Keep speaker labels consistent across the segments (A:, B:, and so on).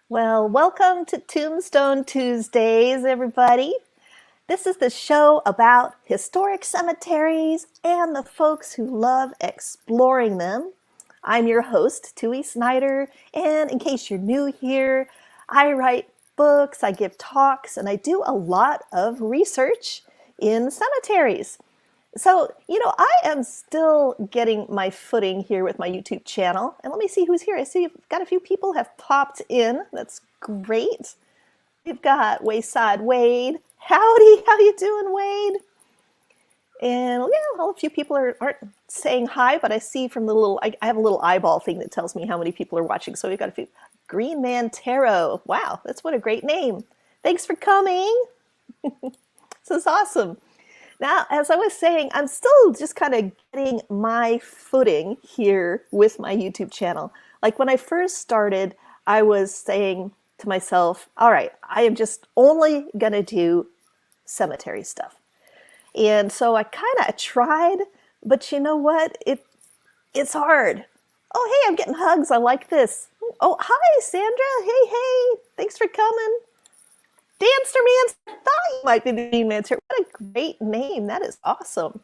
A: Well, welcome to Tombstone Tuesdays, everybody. This is the show about historic cemeteries and the folks who love exploring them. I'm your host, Tui Snider, and in case you're new here, I write books, I give talks, and I do a lot of research in cemeteries. So, I am still getting my footing here with my YouTube channel. And let me see who's here. I see you've got a few people have popped in. That's great. We've got Wayside Wade. Howdy, how you doing, Wade? And yeah, well, a few people aren't saying hi, but I see from the little, I have a little eyeball thing that tells me how many people are watching. So we've got a few. Green Man Tarot. Wow, that's what a great name. Thanks for coming. This is awesome. Now, as I was saying, I'm still just kind of getting my footing here with my YouTube channel. Like when I first started, I was saying to myself, all right, I am just only going to do cemetery stuff. And so I kind of tried, but you know what? It's hard. Oh, hey, I'm getting hugs. I like this. Oh, hi, Sandra. Hey, thanks for coming. Dancer Man, I thought you might be the Green Man. What a great name. That is awesome.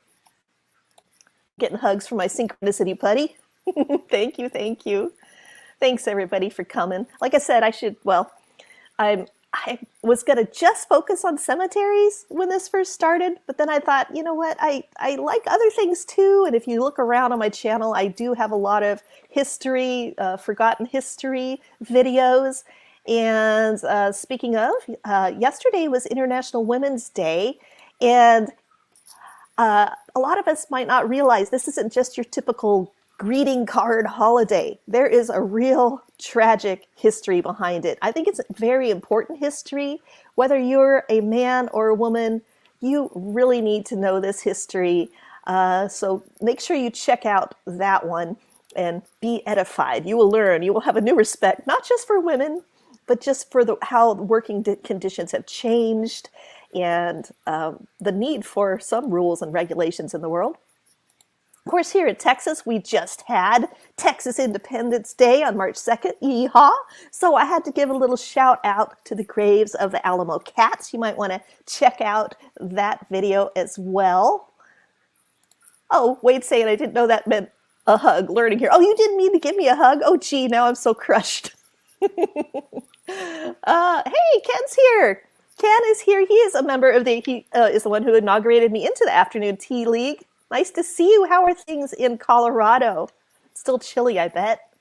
A: Getting hugs from my synchronicity buddy. Thank you. Thanks, everybody, for coming. Like I said, I was going to just focus on cemeteries when this first started, but then I thought, you know what, I like other things too, and if you look around on my channel, I do have a lot of history, forgotten history videos. And speaking of, yesterday was International Women's Day, and a lot of us might not realize this isn't just your typical greeting card holiday. There is a real tragic history behind it. I think it's very important history. Whether you're a man or a woman, you really need to know this history. So make sure you check out that one and be edified. You will learn. You will have a new respect, not just for women, but just for how working conditions have changed and the need for some rules and regulations in the world. Of course, here in Texas, we just had Texas Independence Day on March 2nd. Yeehaw! So I had to give a little shout out to the graves of the Alamo cats. You might want to check out that video as well. Oh, Wade's saying I didn't know that meant a hug, learning here. Oh, you didn't mean to give me a hug? Oh, gee, now I'm so crushed. Hey, Ken's here. Ken is here. He is a member of he is the one who inaugurated me into the Afternoon Tea League. Nice to see you. How are things in Colorado? Still chilly, I bet.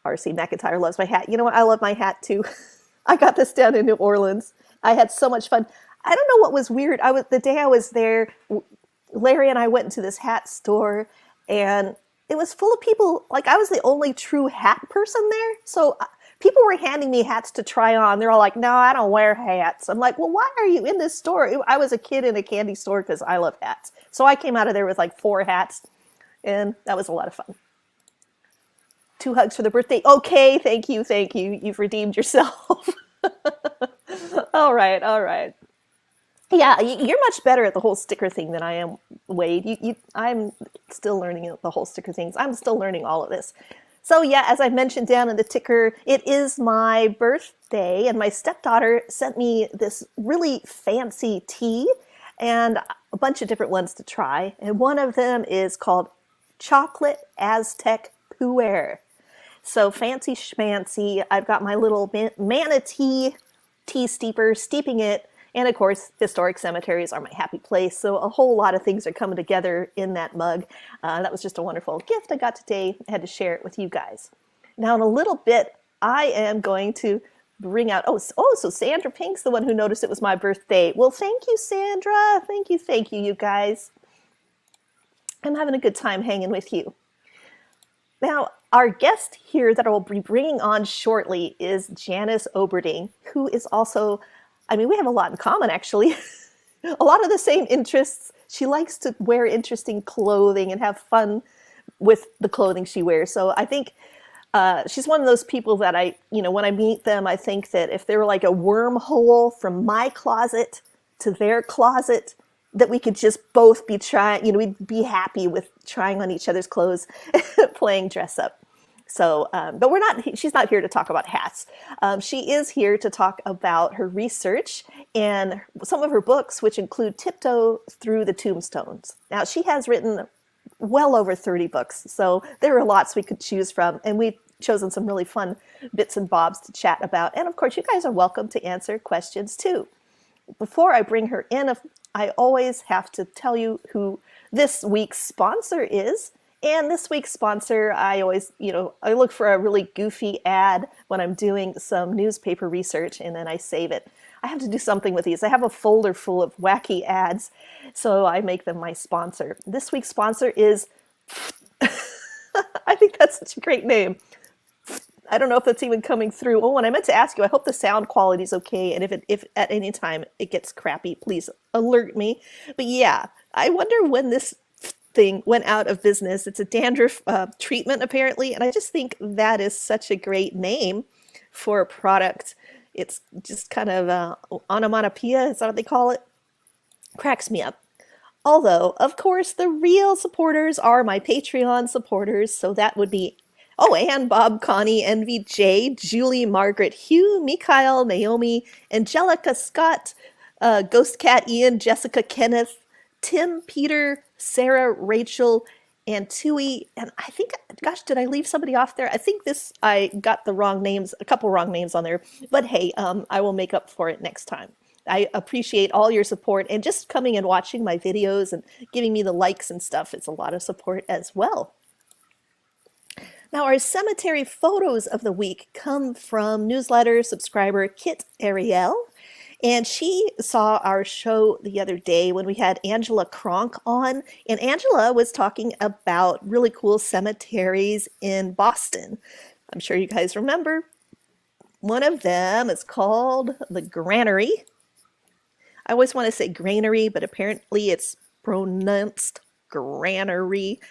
A: R.C. McIntyre loves my hat. You know what? I love my hat too. I got this down in New Orleans. I had so much fun. I don't know what was weird. The day I was there, Larry and I went into this hat store, and it was full of people. Like, I was the only true hat person there. So people were handing me hats to try on. They're all like, no, I don't wear hats. I'm like, well, why are you in this store? I was a kid in a candy store because I love hats. So I came out of there with like 4 hats, and that was a lot of fun. 2 hugs for the birthday. Okay, thank you. You've redeemed yourself. All right. Yeah, you're much better at the whole sticker thing than I am, Wade. I'm still learning the whole sticker things. I'm still learning all of this. So yeah, as I mentioned down in the ticker, it is my birthday, and my stepdaughter sent me this really fancy tea and a bunch of different ones to try. And one of them is called Chocolate Aztec Puer. So fancy schmancy. I've got my little manatee tea steeper, steeping it. And of course, historic cemeteries are my happy place. So a whole lot of things are coming together in that mug. That was just a wonderful gift I got today. I had to share it with you guys. Now in a little bit, I am going to bring out, so Sandra Pink's the one who noticed it was my birthday. Well, thank you, Sandra. Thank you, you guys. I'm having a good time hanging with you. Now, our guest here that I will be bringing on shortly is Janice Oberding, who is also, we have a lot in common, actually. A lot of the same interests. She likes to wear interesting clothing and have fun with the clothing she wears. So I think she's one of those people that when I meet them, I think that if they were like a wormhole from my closet to their closet, that we could just both be trying, we'd be happy with trying on each other's clothes, playing dress up. So, but she's not here to talk about hats. She is here to talk about her research and some of her books, which include Tiptoe Through the Tombstones. Now, she has written well over 30 books, so there are lots we could choose from, and we've chosen some really fun bits and bobs to chat about. And of course, you guys are welcome to answer questions too. Before I bring her in, I always have to tell you who this week's sponsor is. And this week's sponsor, I always, I look for a really goofy ad when I'm doing some newspaper research, and then I save it. I have to do something with these. I have a folder full of wacky ads, so I make them my sponsor. This week's sponsor is, I think that's such a great name. I don't know if that's even coming through. Oh, and I meant to ask you, I hope the sound quality is okay. And if at any time it gets crappy, please alert me. But yeah, I wonder when this thing went out of business. It's a dandruff treatment, apparently. And I just think that is such a great name for a product. It's just kind of onomatopoeia, is that what they call it? Cracks me up. Although, of course, the real supporters are my Patreon supporters. So that would be Anne, Bob, Connie, Envy, Jay, Julie, Margaret, Hugh, Mikhail, Naomi, Angelica, Scott, Ghost Cat, Ian, Jessica, Kenneth, Tim, Peter, Sarah, Rachel, and Tui. And I think, gosh, did I leave somebody off there? I think I got the wrong names, a couple wrong names on there. But hey, I will make up for it next time. I appreciate all your support and just coming and watching my videos and giving me the likes and stuff. It's a lot of support as well. Now, our cemetery photos of the week come from newsletter subscriber Kit Ariel. And she saw our show the other day when we had Angela Kronk on. And Angela was talking about really cool cemeteries in Boston. I'm sure you guys remember. One of them is called the Granary. I always want to say granary, but apparently it's pronounced granary.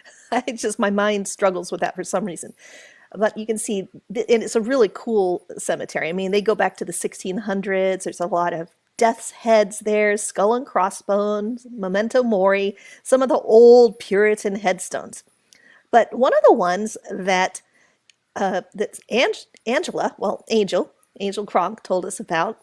A: My mind struggles with that for some reason. But you can see, and it's a really cool cemetery. I mean, they go back to the 1600s. There's a lot of death's heads there, skull and crossbones, memento mori, some of the old Puritan headstones. But one of the ones that Angel Kronk told us about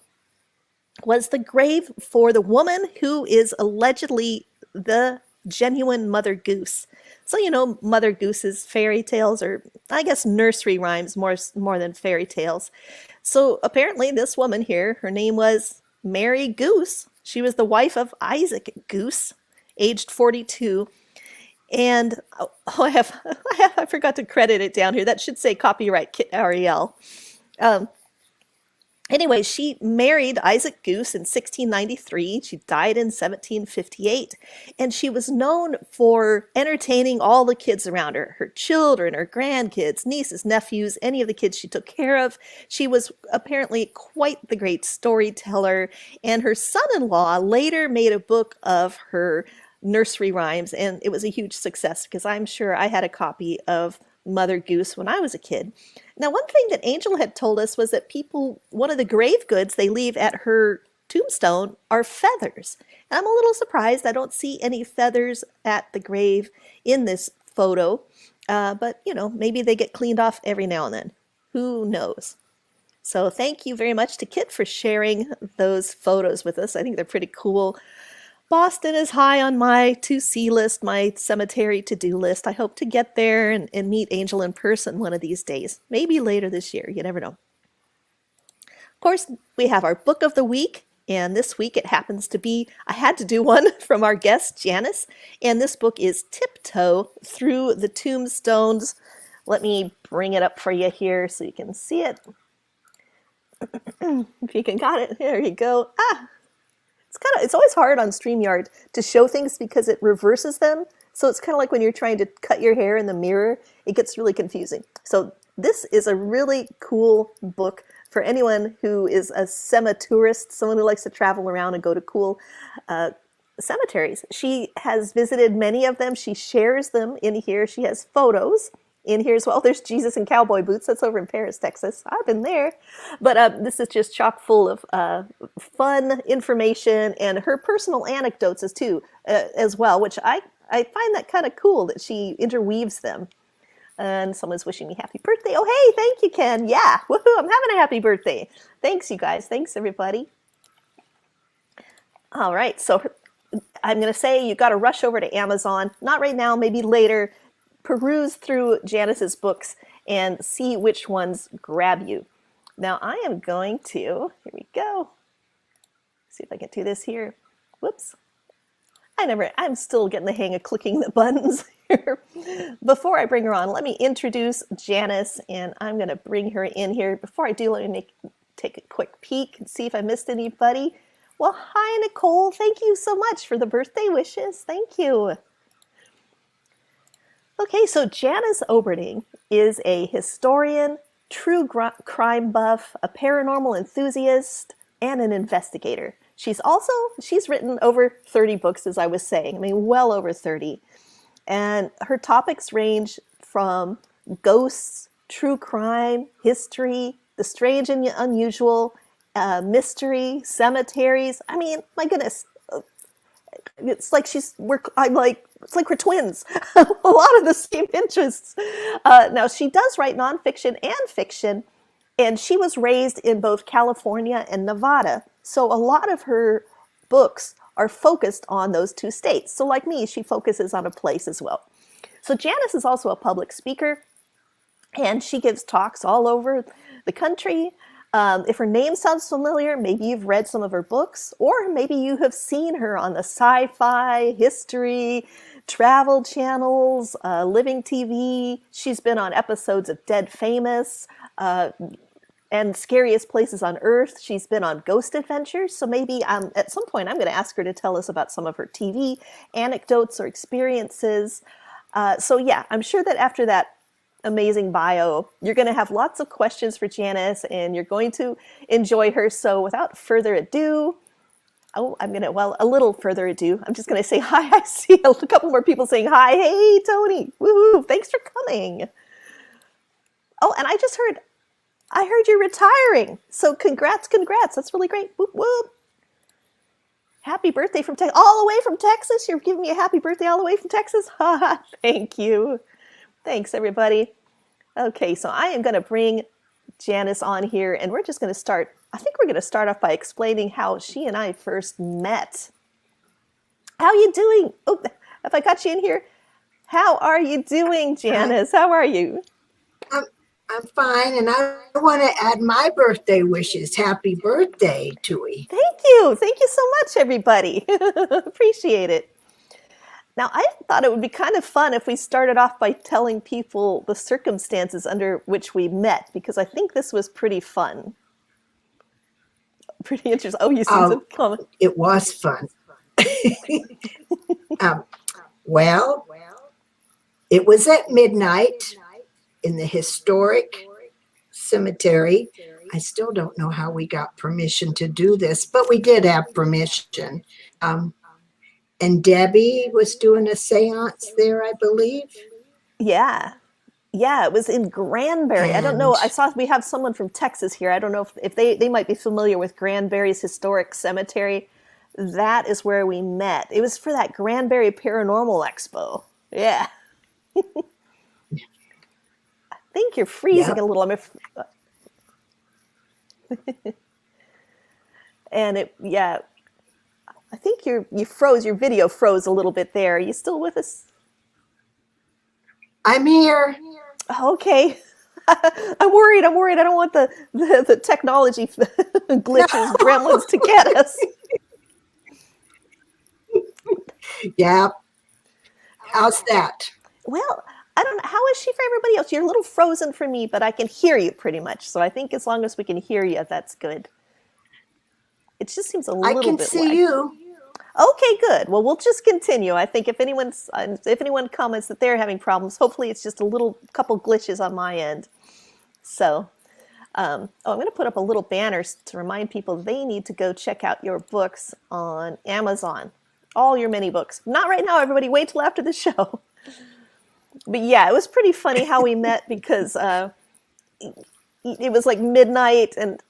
A: was the grave for the woman who is allegedly the genuine Mother Goose. So, Mother Goose's fairy tales, or I guess nursery rhymes more than fairy tales. So apparently this woman here, her name was Mary Goose. She was the wife of Isaac Goose, aged 42. And I forgot to credit it down here. That should say copyright Kit Ariel. Anyway, she married Isaac Goose in 1693. She died in 1758. And she was known for entertaining all the kids around her, her children, her grandkids, nieces, nephews, any of the kids she took care of. She was apparently quite the great storyteller. And her son-in-law later made a book of her nursery rhymes. And it was a huge success because I'm sure I had a copy of Mother Goose when I was a kid. Now, one thing that Angel had told us was that one of the grave goods they leave at her tombstone are feathers. And I'm a little surprised I don't see any feathers at the grave in this photo. But, maybe they get cleaned off every now and then. Who knows? So thank you very much to Kit for sharing those photos with us. I think they're pretty cool. Boston is high on my to-see list, my cemetery to-do list. I hope to get there and meet Angel in person one of these days. Maybe later this year. You never know. Of course, we have our book of the week. And this week it happens to be, I had to do one from our guest, Janice. And this book is Tiptoe Through the Tombstones. Let me bring it up for you here so you can see it. If you got it, there you go. It's always hard on StreamYard to show things because it reverses them. So it's kind of like when you're trying to cut your hair in the mirror, it gets really confusing. So this is a really cool book for anyone who is a cemeteurist, someone who likes to travel around and go to cool cemeteries. She has visited many of them. She shares them in here. She has photos in here as well. There's Jesus in cowboy boots. That's over in Paris, Texas. I've been there. But this is just chock full of fun information and her personal anecdotes as well, which I find that kind of cool that she interweaves them. And someone's wishing me happy birthday. Oh, hey, thank you, Ken. Yeah, woohoo, I'm having a happy birthday. Thanks, you guys. Thanks, everybody. All right, so I'm going to say you got to rush over to Amazon. Not right now, maybe later. Peruse through Janice's books and see which ones grab you. Now I am going to, here we go. See if I can do this here. Whoops. I'm still getting the hang of clicking the buttons here. Before I bring her on, let me introduce Janice, and I'm going to bring her in here. Before I do, let me take a quick peek and see if I missed anybody. Well, hi, Nicole. Thank you so much for the birthday wishes. Thank you. Okay, so Janice Oberding is a historian, true crime buff, a paranormal enthusiast, and an investigator. She's written over 30 books, as I was saying. I mean, well over 30. And her topics range from ghosts, true crime, history, the strange and unusual, mystery, cemeteries. I mean, my goodness, it's like we're twins. A lot of the same interests. Now, she does write nonfiction and fiction, and she was raised in both California and Nevada. So a lot of her books are focused on those two states. So like me, she focuses on a place as well. So Janice is also a public speaker, and she gives talks all over the country. If her name sounds familiar, maybe you've read some of her books, or maybe you have seen her on the sci-fi, history, travel channels, living TV. She's been on episodes of Dead Famous, and Scariest Places on Earth. She's been on Ghost Adventures. So maybe at some point I'm going to ask her to tell us about some of her TV anecdotes or experiences. So yeah, I'm sure that after that amazing bio, you're going to have lots of questions for Janice, and you're going to enjoy her. So without further ado, a little further ado, I'm just going to say hi. I see a couple more people saying hi. Hey, Tony. Woohoo. Thanks for coming. Oh, and I heard you're retiring. So congrats. That's really great. Whoop, whoop. Happy birthday from Texas. All the way from Texas? You're giving me a happy birthday all the way from Texas? Thank you. Thanks, everybody. Okay, so I am going to bring Janice on here, and we're just going to start. I think we're going to start off by explaining how she and I first met. How you doing? Oh, have I got you in here? How are you doing, Janice? How are you?
B: I'm fine, and I want to add my birthday wishes. Happy birthday, Tui.
A: Thank you. Thank you so much, everybody. Appreciate it. Now, I thought it would be kind of fun if we started off by telling people the circumstances under which we met, because I think this was pretty fun. Pretty interesting. Oh, you see some comment.
B: It was fun. Well, it was at midnight in the historic cemetery. I still don't know how we got permission to do this, but we did have permission. And Debbie was doing a seance there, I believe.
A: Yeah, it was in Granbury. I don't know. I saw we have someone from Texas here. I don't know if they might be familiar with Granbury's historic cemetery. That is where we met. It was for that Granbury Paranormal Expo. Yeah. I think you're freezing a little. And I think you froze. Your video froze a little bit there. Are you still with us?
B: I'm here.
A: Okay. I'm worried. I don't want the technology glitches, gremlins to get us.
B: Yeah. How's that?
A: Well, I don't know. How is she for everybody else? You're a little frozen for me, but I can hear you pretty much. So I think as long as we can hear you, that's good. It just seems a little bit.
B: I can see you.
A: Okay, good. Well, we'll just continue. I think if anyone comments that they're having problems, hopefully it's just a couple glitches on my end. So, I'm going to put up a little banner to remind people they need to go check out your books on Amazon. All your mini books. Not right now, everybody. Wait till after the show. But yeah, it was pretty funny how we met because it was like midnight and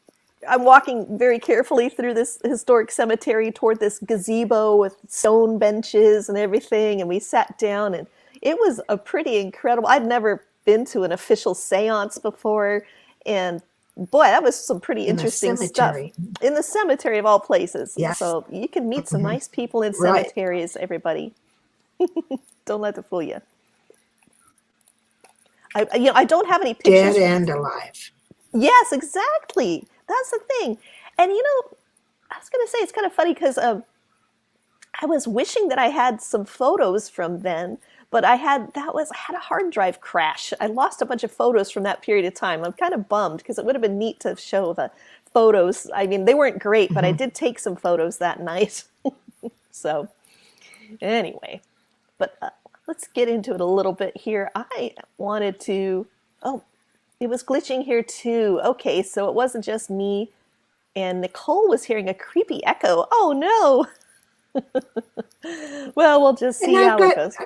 A: I'm walking very carefully through this historic cemetery toward this gazebo with stone benches and everything. And we sat down and it was a pretty incredible, I'd never been to an official seance before, and boy, that was some pretty
B: In a
A: interesting stuff
B: cemetery.
A: in the cemetery of all places.
B: Yes.
A: So you can meet some nice people in
B: Right.
A: cemeteries, everybody. Don't let it fool you. I don't have any pictures.
B: Dead and alive.
A: Yes, exactly. That's the thing. And I was going to say, it's kind of funny because I was wishing that I had some photos from then, but I had a hard drive crash. I lost a bunch of photos from that period of time. I'm kind of bummed because it would have been neat to show the photos. I mean, they weren't great, but I did take some photos that night. So anyway, but let's get into it a little bit here. I wanted to, it was glitching here too. Okay, so it wasn't just me, and Nicole was hearing a creepy echo. Oh no. Well, we'll just see how it goes.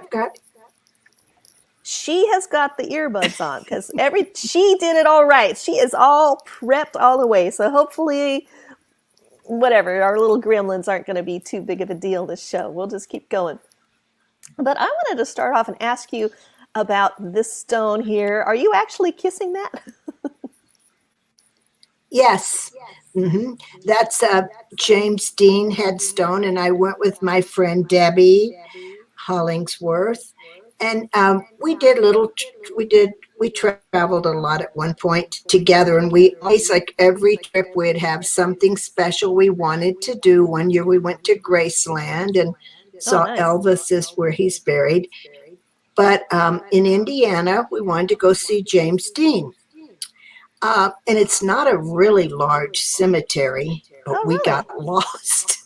A: She has got the earbuds on because she did it all right. She is all prepped all the way. So hopefully, whatever, our little gremlins aren't going to be too big of a deal this show. We'll just keep going. But I wanted to start off and ask you about this stone here. Are you actually kissing that?
B: Yes. That's a James Dean headstone, and I went with my friend Debbie Hollingsworth, and we traveled a lot at one point together, and we always, like every trip, we'd have something special we wanted to do. One year we went to Graceland and saw
A: nice.
B: Elvis is where he's buried, but in Indiana we wanted to go see James Dean. And it's not a really large cemetery, but we got lost.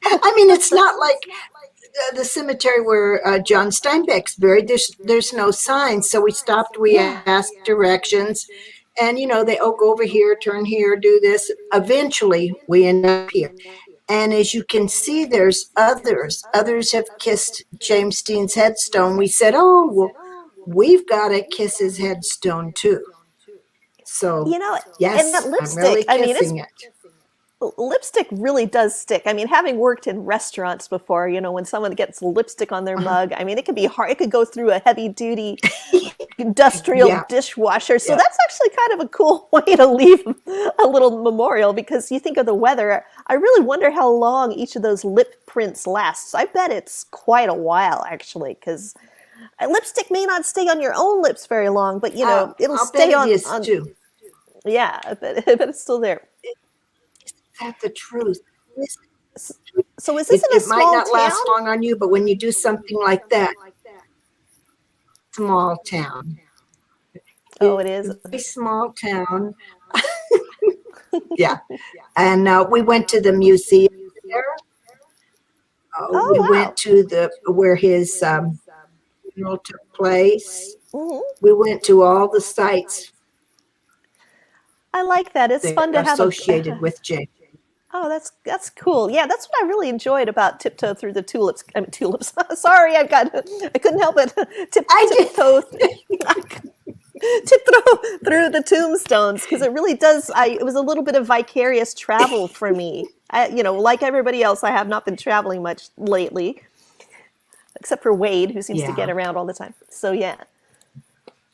B: I mean, it's not like the cemetery where John Steinbeck's buried. There's no signs, so we stopped. We asked directions, and they go over here, turn here, do this. Eventually, we end up here. And as you can see, there's others. Others have kissed James Dean's headstone. We said, oh, well, we've got to kiss his headstone too. So, yes,
A: and that lipstick,
B: I'm really kissing it.
A: Lipstick really does stick. I mean, having worked in restaurants before, when someone gets lipstick on their mug, I mean, it can be hard. It could go through a heavy-duty industrial dishwasher. So that's actually kind of a cool way to leave a little memorial, because you think of the weather. I really wonder how long each of those lip prints lasts. I bet it's quite a while, actually, because lipstick may not stay on your own lips very long, but, it'll stay on.
B: Too.
A: Yeah, I bet it's still there.
B: Is that the truth?
A: So is this in a small town?
B: It might not last long on you, but when you do something like that, small town.
A: Oh, it is?
B: A small town. Yeah. And we went to the museum there. We went to where his funeral took place. We went to all the sites.
A: I like that. It's fun to have
B: associated with James.
A: Oh, that's cool. Yeah, that's what I really enjoyed about Tiptoe Through the Tulips. Tulips. Sorry, I couldn't help it. Tiptoe through the tombstones, because it really does. It was a little bit of vicarious travel for me. Like everybody else, I have not been traveling much lately, except for Wade, who seems to get around all the time. So yeah.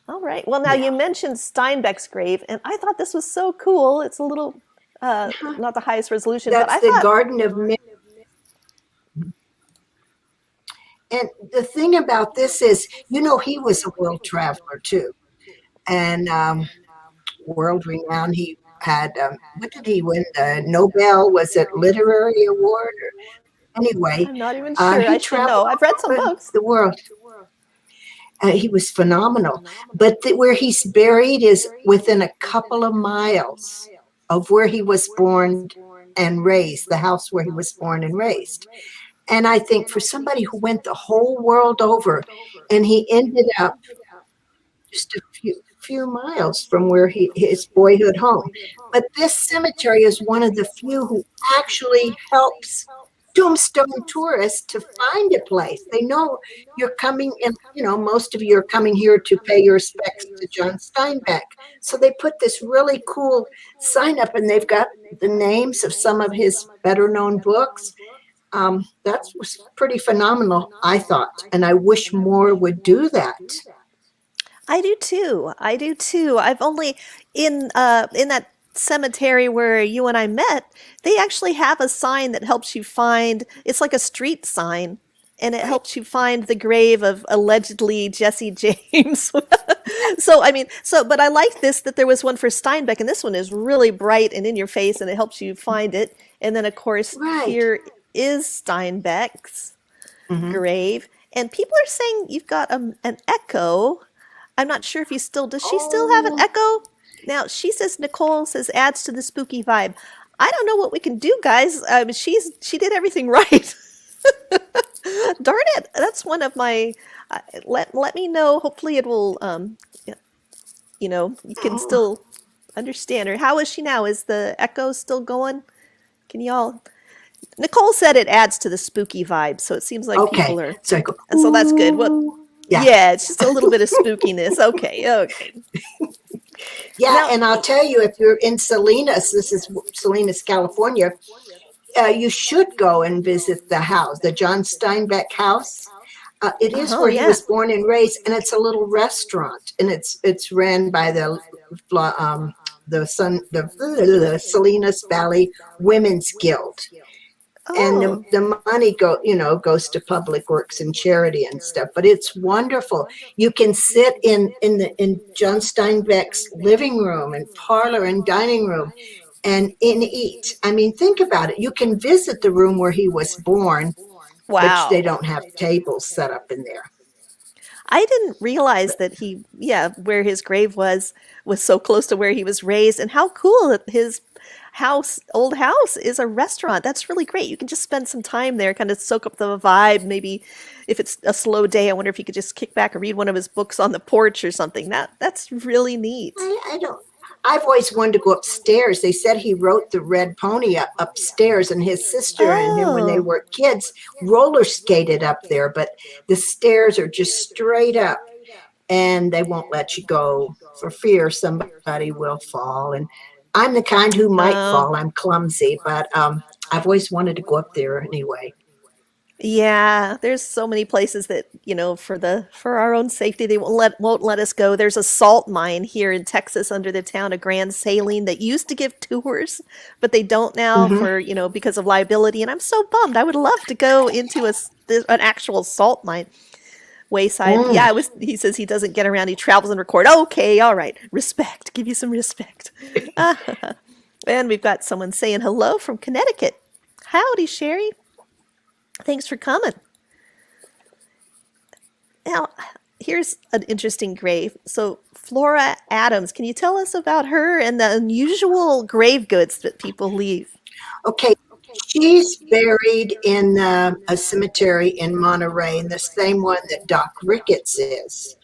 A: All right. Well, now you mentioned Steinbeck's grave, and I thought this was so cool. It's a little, not the highest resolution,
B: but
A: I thought.
B: Garden of Mary. And the thing about this is, he was a world traveler too, and world renowned. He had, what did he win? The Nobel, was it literary award? Anyway,
A: I'm not even sure. I should know. I've read some books.
B: The world. He was phenomenal. But where he's buried is within a couple of miles of where he was born and raised, the house where he was born and raised. And I think for somebody who went the whole world over, and he ended up just a few miles from where his boyhood home. But this cemetery is one of the few who actually helps Tombstone tourists to find a place. They know you're coming in, most of you are coming here to pay your respects to John Steinbeck. So they put this really cool sign up, and they've got the names of some of his better known books. That was pretty phenomenal, I thought. And I wish more would do that.
A: I do too. I do too. I've only in that cemetery where you and I met, they actually have a sign that helps you find, it's like a street sign, and it
B: Right.
A: helps you find the grave of allegedly Jesse James. So I mean, so but I like this that there was one for Steinbeck, and this one is really bright and in your face, and it helps you find it. And then of course
B: Right.
A: here is Steinbeck's
B: Hmm.
A: grave, and people are saying you've got an echo. I'm not sure if you still, does she still have an
B: Oh,
A: echo? Now she says, Nicole says, adds to the spooky vibe. I don't know what we can do, guys. She did everything right. Darn it, that's one of my. Let me know. Hopefully, it will. You can
B: oh,
A: still understand her. How is she now? Is the echo still going? Can y'all? Nicole said it adds to the spooky vibe, so it seems like
B: okay.
A: people are,
B: So I go,
A: and so that's good. What?
B: ooh. Yeah.
A: Yeah, it's just a little bit of spookiness. Okay, okay.
B: Yeah.
A: Now,
B: And I'll tell you, if you're in Salinas, this is Salinas, California, you should go and visit the house, the John Steinbeck house. It is
A: oh
B: where he
A: yeah.
B: was born and raised, and it's a little restaurant, and it's ran by the Salinas Valley Women's Guild, and
A: Oh,
B: the money goes to public works and charity and stuff. But it's wonderful. You can sit in John Steinbeck's living room and parlor and dining room and eat. I mean, think about it. You can visit the room where he was born, but they
A: wow.
B: don't have tables set up in there.
A: I didn't realize
B: But
A: that yeah, where his grave was so close to where he was raised, and how cool that his old house is a restaurant. That's really great. You can just spend some time there, kind of soak up the vibe. Maybe if it's a slow day, I wonder if you could just kick back and read one of his books on the porch or something. That's really neat.
B: I don't. I've always wanted to go upstairs. They said he wrote the Red Pony upstairs, and his sister and him, when they
A: Oh,
B: were kids, roller skated up there. But the stairs are just straight up, and they won't let you go for fear somebody will fall. And I'm the kind who might
A: oh.
B: fall. I'm clumsy, but I've always wanted to go up there anyway.
A: Yeah, there's so many places that, for our own safety they won't let us go. There's a salt mine here in Texas under the town of Grand Saline that used to give tours, but they don't now
B: Hmm.
A: for, because of liability, and I'm so bummed. I would love to go into an actual salt mine. Wayside.
B: Mm.
A: Yeah, he says he doesn't get around. He travels and record. Okay, all right. Respect. Give you some respect. And we've got someone saying hello from Connecticut. Howdy, Sherry. Thanks for coming. Now, here's an interesting grave. So, Flora Adams, can you tell us about her and the unusual grave goods that people leave?
B: Okay, she's buried in a cemetery in Monterey, in the same one that Doc Ricketts is.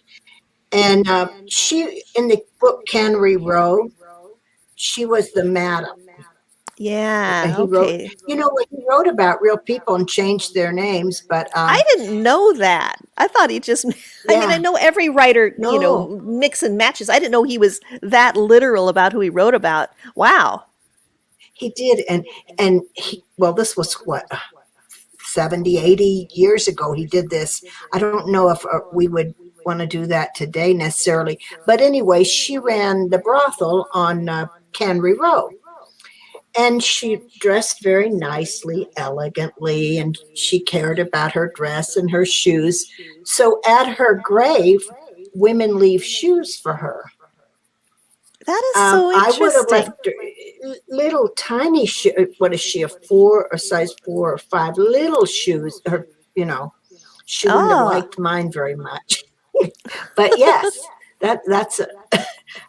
B: And she, in the book Cannery Row, she was the madam.
A: Yeah,
B: He wrote,
A: okay.
B: he wrote about real people and changed their names, but
A: I didn't know that. I thought he just, I mean, I
B: yeah,
A: know every writer,
B: no,
A: mix and matches. I didn't know he was that literal about who he wrote about. Wow.
B: he did. And well, this was what, 70, 80 years ago he did this. I don't know if we would want to do that today necessarily. But anyway, she ran the brothel on Cannery Row. And she dressed very nicely, elegantly, and she cared about her dress and her shoes. So at her grave, women leave shoes for her.
A: That is so
B: I would have
A: interesting.
B: left little tiny shoes. What is she, a size 4 or 5? Little shoes. You know, she wouldn't have
A: Oh,
B: liked mine very much. But yes, that's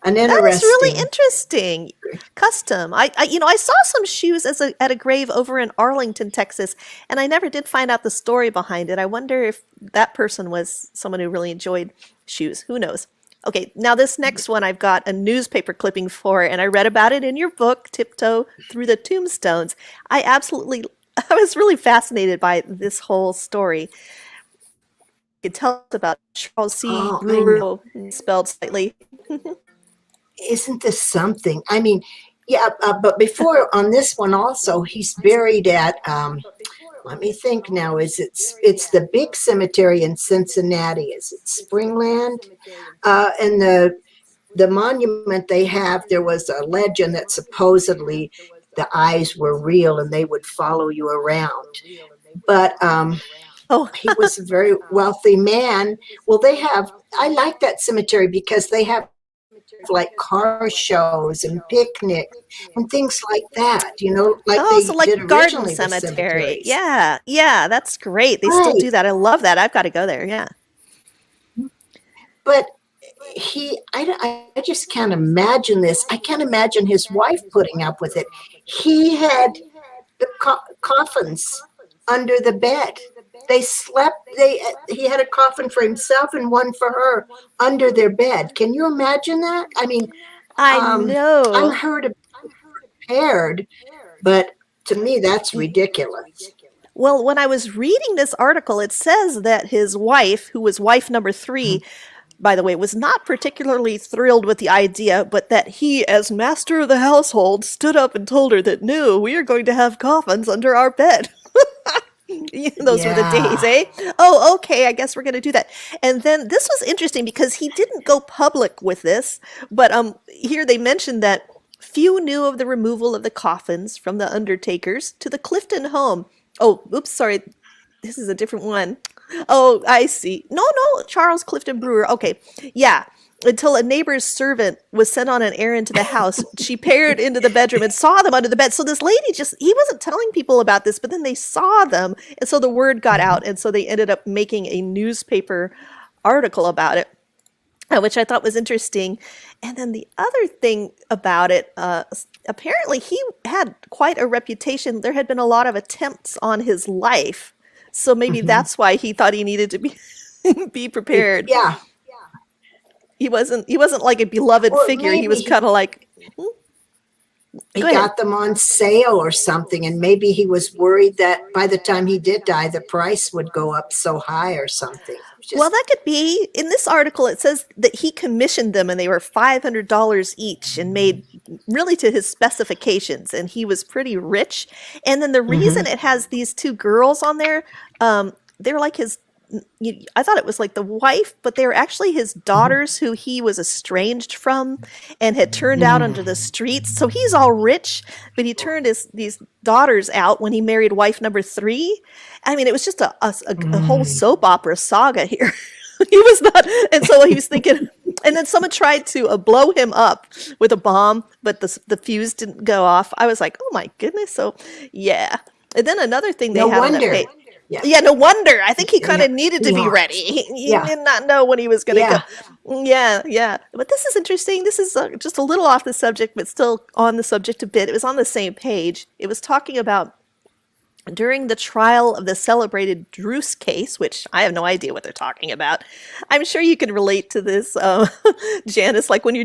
B: an
A: that is really
B: interesting.
A: interesting. Custom. I saw some shoes at a grave over in Arlington, Texas, and I never did find out the story behind it. I wonder if that person was someone who really enjoyed shoes. Who knows? Okay, now this next one I've got a newspaper clipping for, and I read about it in your book, Tiptoe Through the Tombstones. I was really fascinated by this whole story. You could tell us about Charles C.
B: Oh, I know.
A: Brewer, spelled slightly.
B: Isn't this something? I mean, yeah, but before on this one also, he's buried at let me think now. It's the big cemetery in Cincinnati? Is it Springland? And the monument they have, there was a legend that supposedly the eyes were real and they would follow you around. But
A: Oh,
B: he was a very wealthy man. Well, they have, I like that cemetery because they have like car shows and picnics and things like that, like
A: oh, so
B: they
A: like
B: did
A: garden
B: originally with
A: cemetery.
B: cemeteries.
A: Yeah, yeah, that's great. They still
B: Right.
A: do that. I love that. I've got to go there. Yeah.
B: But I just can't imagine this. I can't imagine his wife putting up with it. He had the coffins under the bed. They slept. He had a coffin for himself and one for her under their bed. Can you imagine that? I mean,
A: I
B: I'm
A: know.
B: her to be prepared, but to me that's ridiculous.
A: Well, when I was reading this article, it says that his wife, who was wife number three, by the way, was not particularly thrilled with the idea, but that he, as master of the household, stood up and told her that no, we are going to have coffins under our bed. Those were the days,
B: Yeah.
A: eh? Oh, okay, I guess we're going to do that. And then this was interesting because he didn't go public with this, but here they mentioned that few knew of the removal of the coffins from the undertakers to the Clifton home. Oh, oops, sorry. This is a different one. Oh, I see. No, no, Charles Clifton Brewer. Okay. Yeah. Until a neighbor's servant was sent on an errand to the house, she peered into the bedroom and saw them under the bed. So this lady he wasn't telling people about this, but then they saw them. And so the word got out. And so they ended up making a newspaper article about it, which I thought was interesting. And then the other thing about it, apparently he had quite a reputation. There had been a lot of attempts on his life. So maybe
B: Mhm.
A: that's why he thought he needed to be prepared.
B: Yeah.
A: He wasn't like a beloved
B: Or
A: figure. He
B: maybe
A: was kind of like,
B: he
A: go ahead.
B: got them on sale or something, and maybe he was worried that by the time he did die, the price would go up so high or something.
A: Well,
B: Just
A: that could be. In this article, it says that he commissioned them and they were $500 each and made really to his specifications. And he was pretty rich. And then the reason
B: Mhm.
A: it has these two girls on there, they're like I thought it was like the wife, but they were actually his
B: Mhm.
A: daughters who he was estranged from and had turned out onto the
B: Mm.
A: streets. So he's all rich, but he turned these daughters out when he married wife number three. I mean, it was just a whole
B: Mm.
A: soap opera saga here. He was not, and so he was thinking, and then someone tried to blow him up with a bomb, but the fuse didn't go off. I was like, oh my goodness. So, yeah. And then another thing they
B: No
A: had on that
B: wonder.
A: page.
B: Yeah.
A: Yeah, no wonder. I think he kind
B: Yeah.
A: of needed to be
B: Yeah.
A: ready. He
B: Yeah.
A: did not know when he was going to
B: Yeah.
A: go. Yeah, yeah. But this is interesting. This is just a little off the subject, but still on the subject a bit. It was on the same page. It was talking about during the trial of the celebrated Druce case, which I have no idea what they're talking about. I'm sure you can relate to this, Janice, like when you're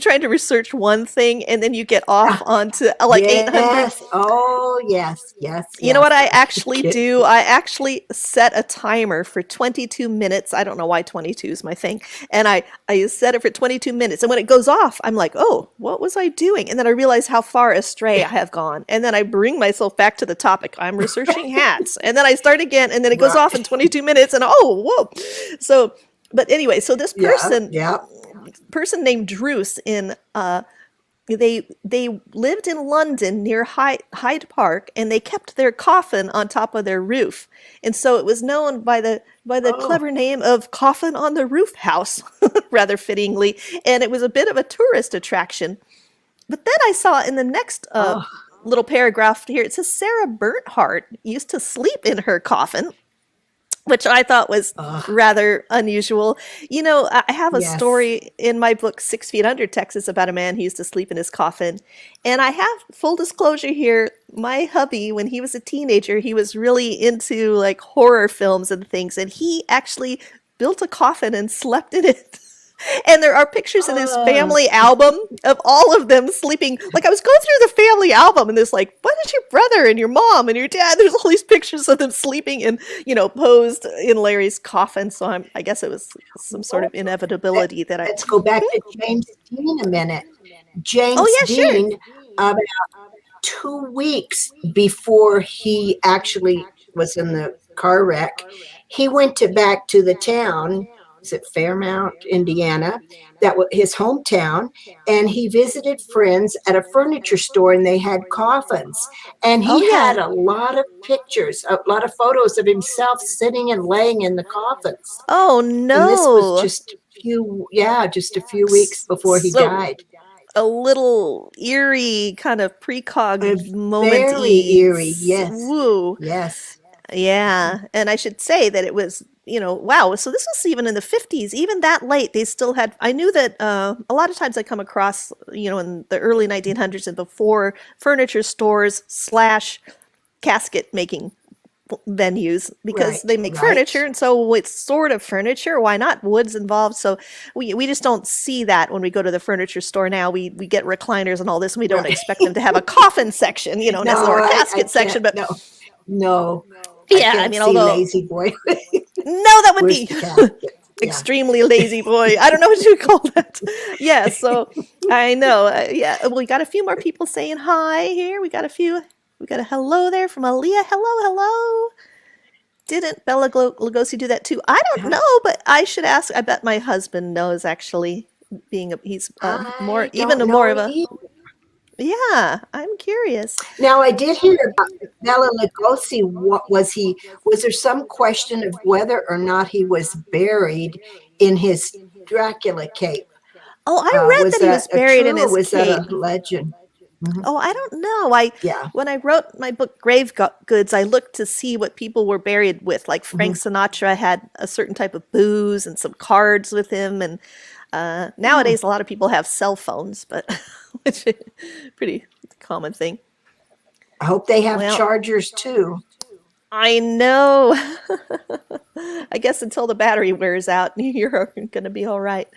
A: trying to research one thing and then you get off
B: Yeah.
A: onto like 800.
B: Yes. Oh, yes. Yes.
A: You know
B: Yes.
A: what I
B: I
A: actually
B: get
A: do? I actually set a timer for 22 minutes. I don't know why 22 is my thing. And I set it for 22 minutes. And when it goes off, I'm like, oh, what was I doing? And then I realize how far astray I have gone. And then I bring myself back to the topic. I'm researching hats. And then I start again. And then it goes
B: right.
A: off in 22 minutes. And oh, whoa. So, but anyway, so this
B: Yeah. Yeah.
A: person named Druce in they lived in London near Hyde Park, and they kept their coffin on top of their roof, and so it was known by the
B: Oh.
A: clever name of Coffin on the Roof House, rather fittingly, and it was a bit of a tourist attraction. But then I saw in the next
B: Oh.
A: little paragraph here, it says Sarah Bernhardt used to sleep in her coffin, which I thought was
B: Oh.
A: rather unusual. You know, I have a
B: Yes.
A: story in my book, 6 Feet Under Texas, about a man who used to sleep in his coffin. And I have full disclosure here. My hubby, when he was a teenager, he was really into like horror films and things. And he actually built a coffin and slept in it. And there are pictures in his
B: Oh.
A: family album of all of them sleeping. Like I was going through the family album and there's like, what is your brother and your mom and your dad? There's all these pictures of them sleeping and, posed in Larry's coffin. So I guess it was some sort of inevitability that I,
B: Let's go back to James Dean a minute.
A: oh
B: James
A: yeah, sure.
B: Dean, about 2 weeks before he actually was in the car wreck. He went back to the town, is it Fairmount, Indiana? That was his hometown, and he visited friends at a furniture store, and they had coffins. And
A: Oh
B: he had
A: yeah.
B: a lot of pictures, a lot of photos of himself sitting and laying in the coffins.
A: Oh
B: And this was
A: no.
B: just a few weeks before he
A: So
B: died.
A: a little eerie, kind of precog
B: Very
A: moment-y.
B: eerie, yes,
A: Woo.
B: yes.
A: Yeah. And I should say that it was, wow. So this was even in the 50s, even that late, they still had. I knew that a lot of times I come across, in the early 1900s and before, furniture stores slash casket making venues, because they make furniture, and so it's sort of furniture. Why not? Wood's involved, so we just don't see that when we go to the furniture store now. We get recliners and all this, and we don't expect them to have a coffin section, necessarily, or a casket section. But
B: no,
A: yeah,
B: I mean,
A: although
B: lazy boy.
A: no, that would be extremely lazy boy. I don't know what you would call that. Yeah, so I know. Yeah, we got a few more people saying hi here. We got a hello there from Aaliyah. Hello. Didn't Bella Lugosi do that too? I don't know, but I should ask. I bet my husband knows, actually, he's more of a. Yeah, I'm curious.
B: Now, I did hear about Bela Lugosi. Was there some question of whether or not he was buried in his Dracula cape?
A: Oh, I read that he was buried in his cape.
B: Was that a legend?
A: Mm-hmm. Oh, I don't know. When I wrote my book Grave Goods, I looked to see what people were buried with. Like Frank Sinatra had a certain type of booze and some cards with him, and nowadays a lot of people have cell phones, but which is a pretty common thing.
B: I hope they have chargers too.
A: I know. I guess until the battery wears out, you're going to be all right.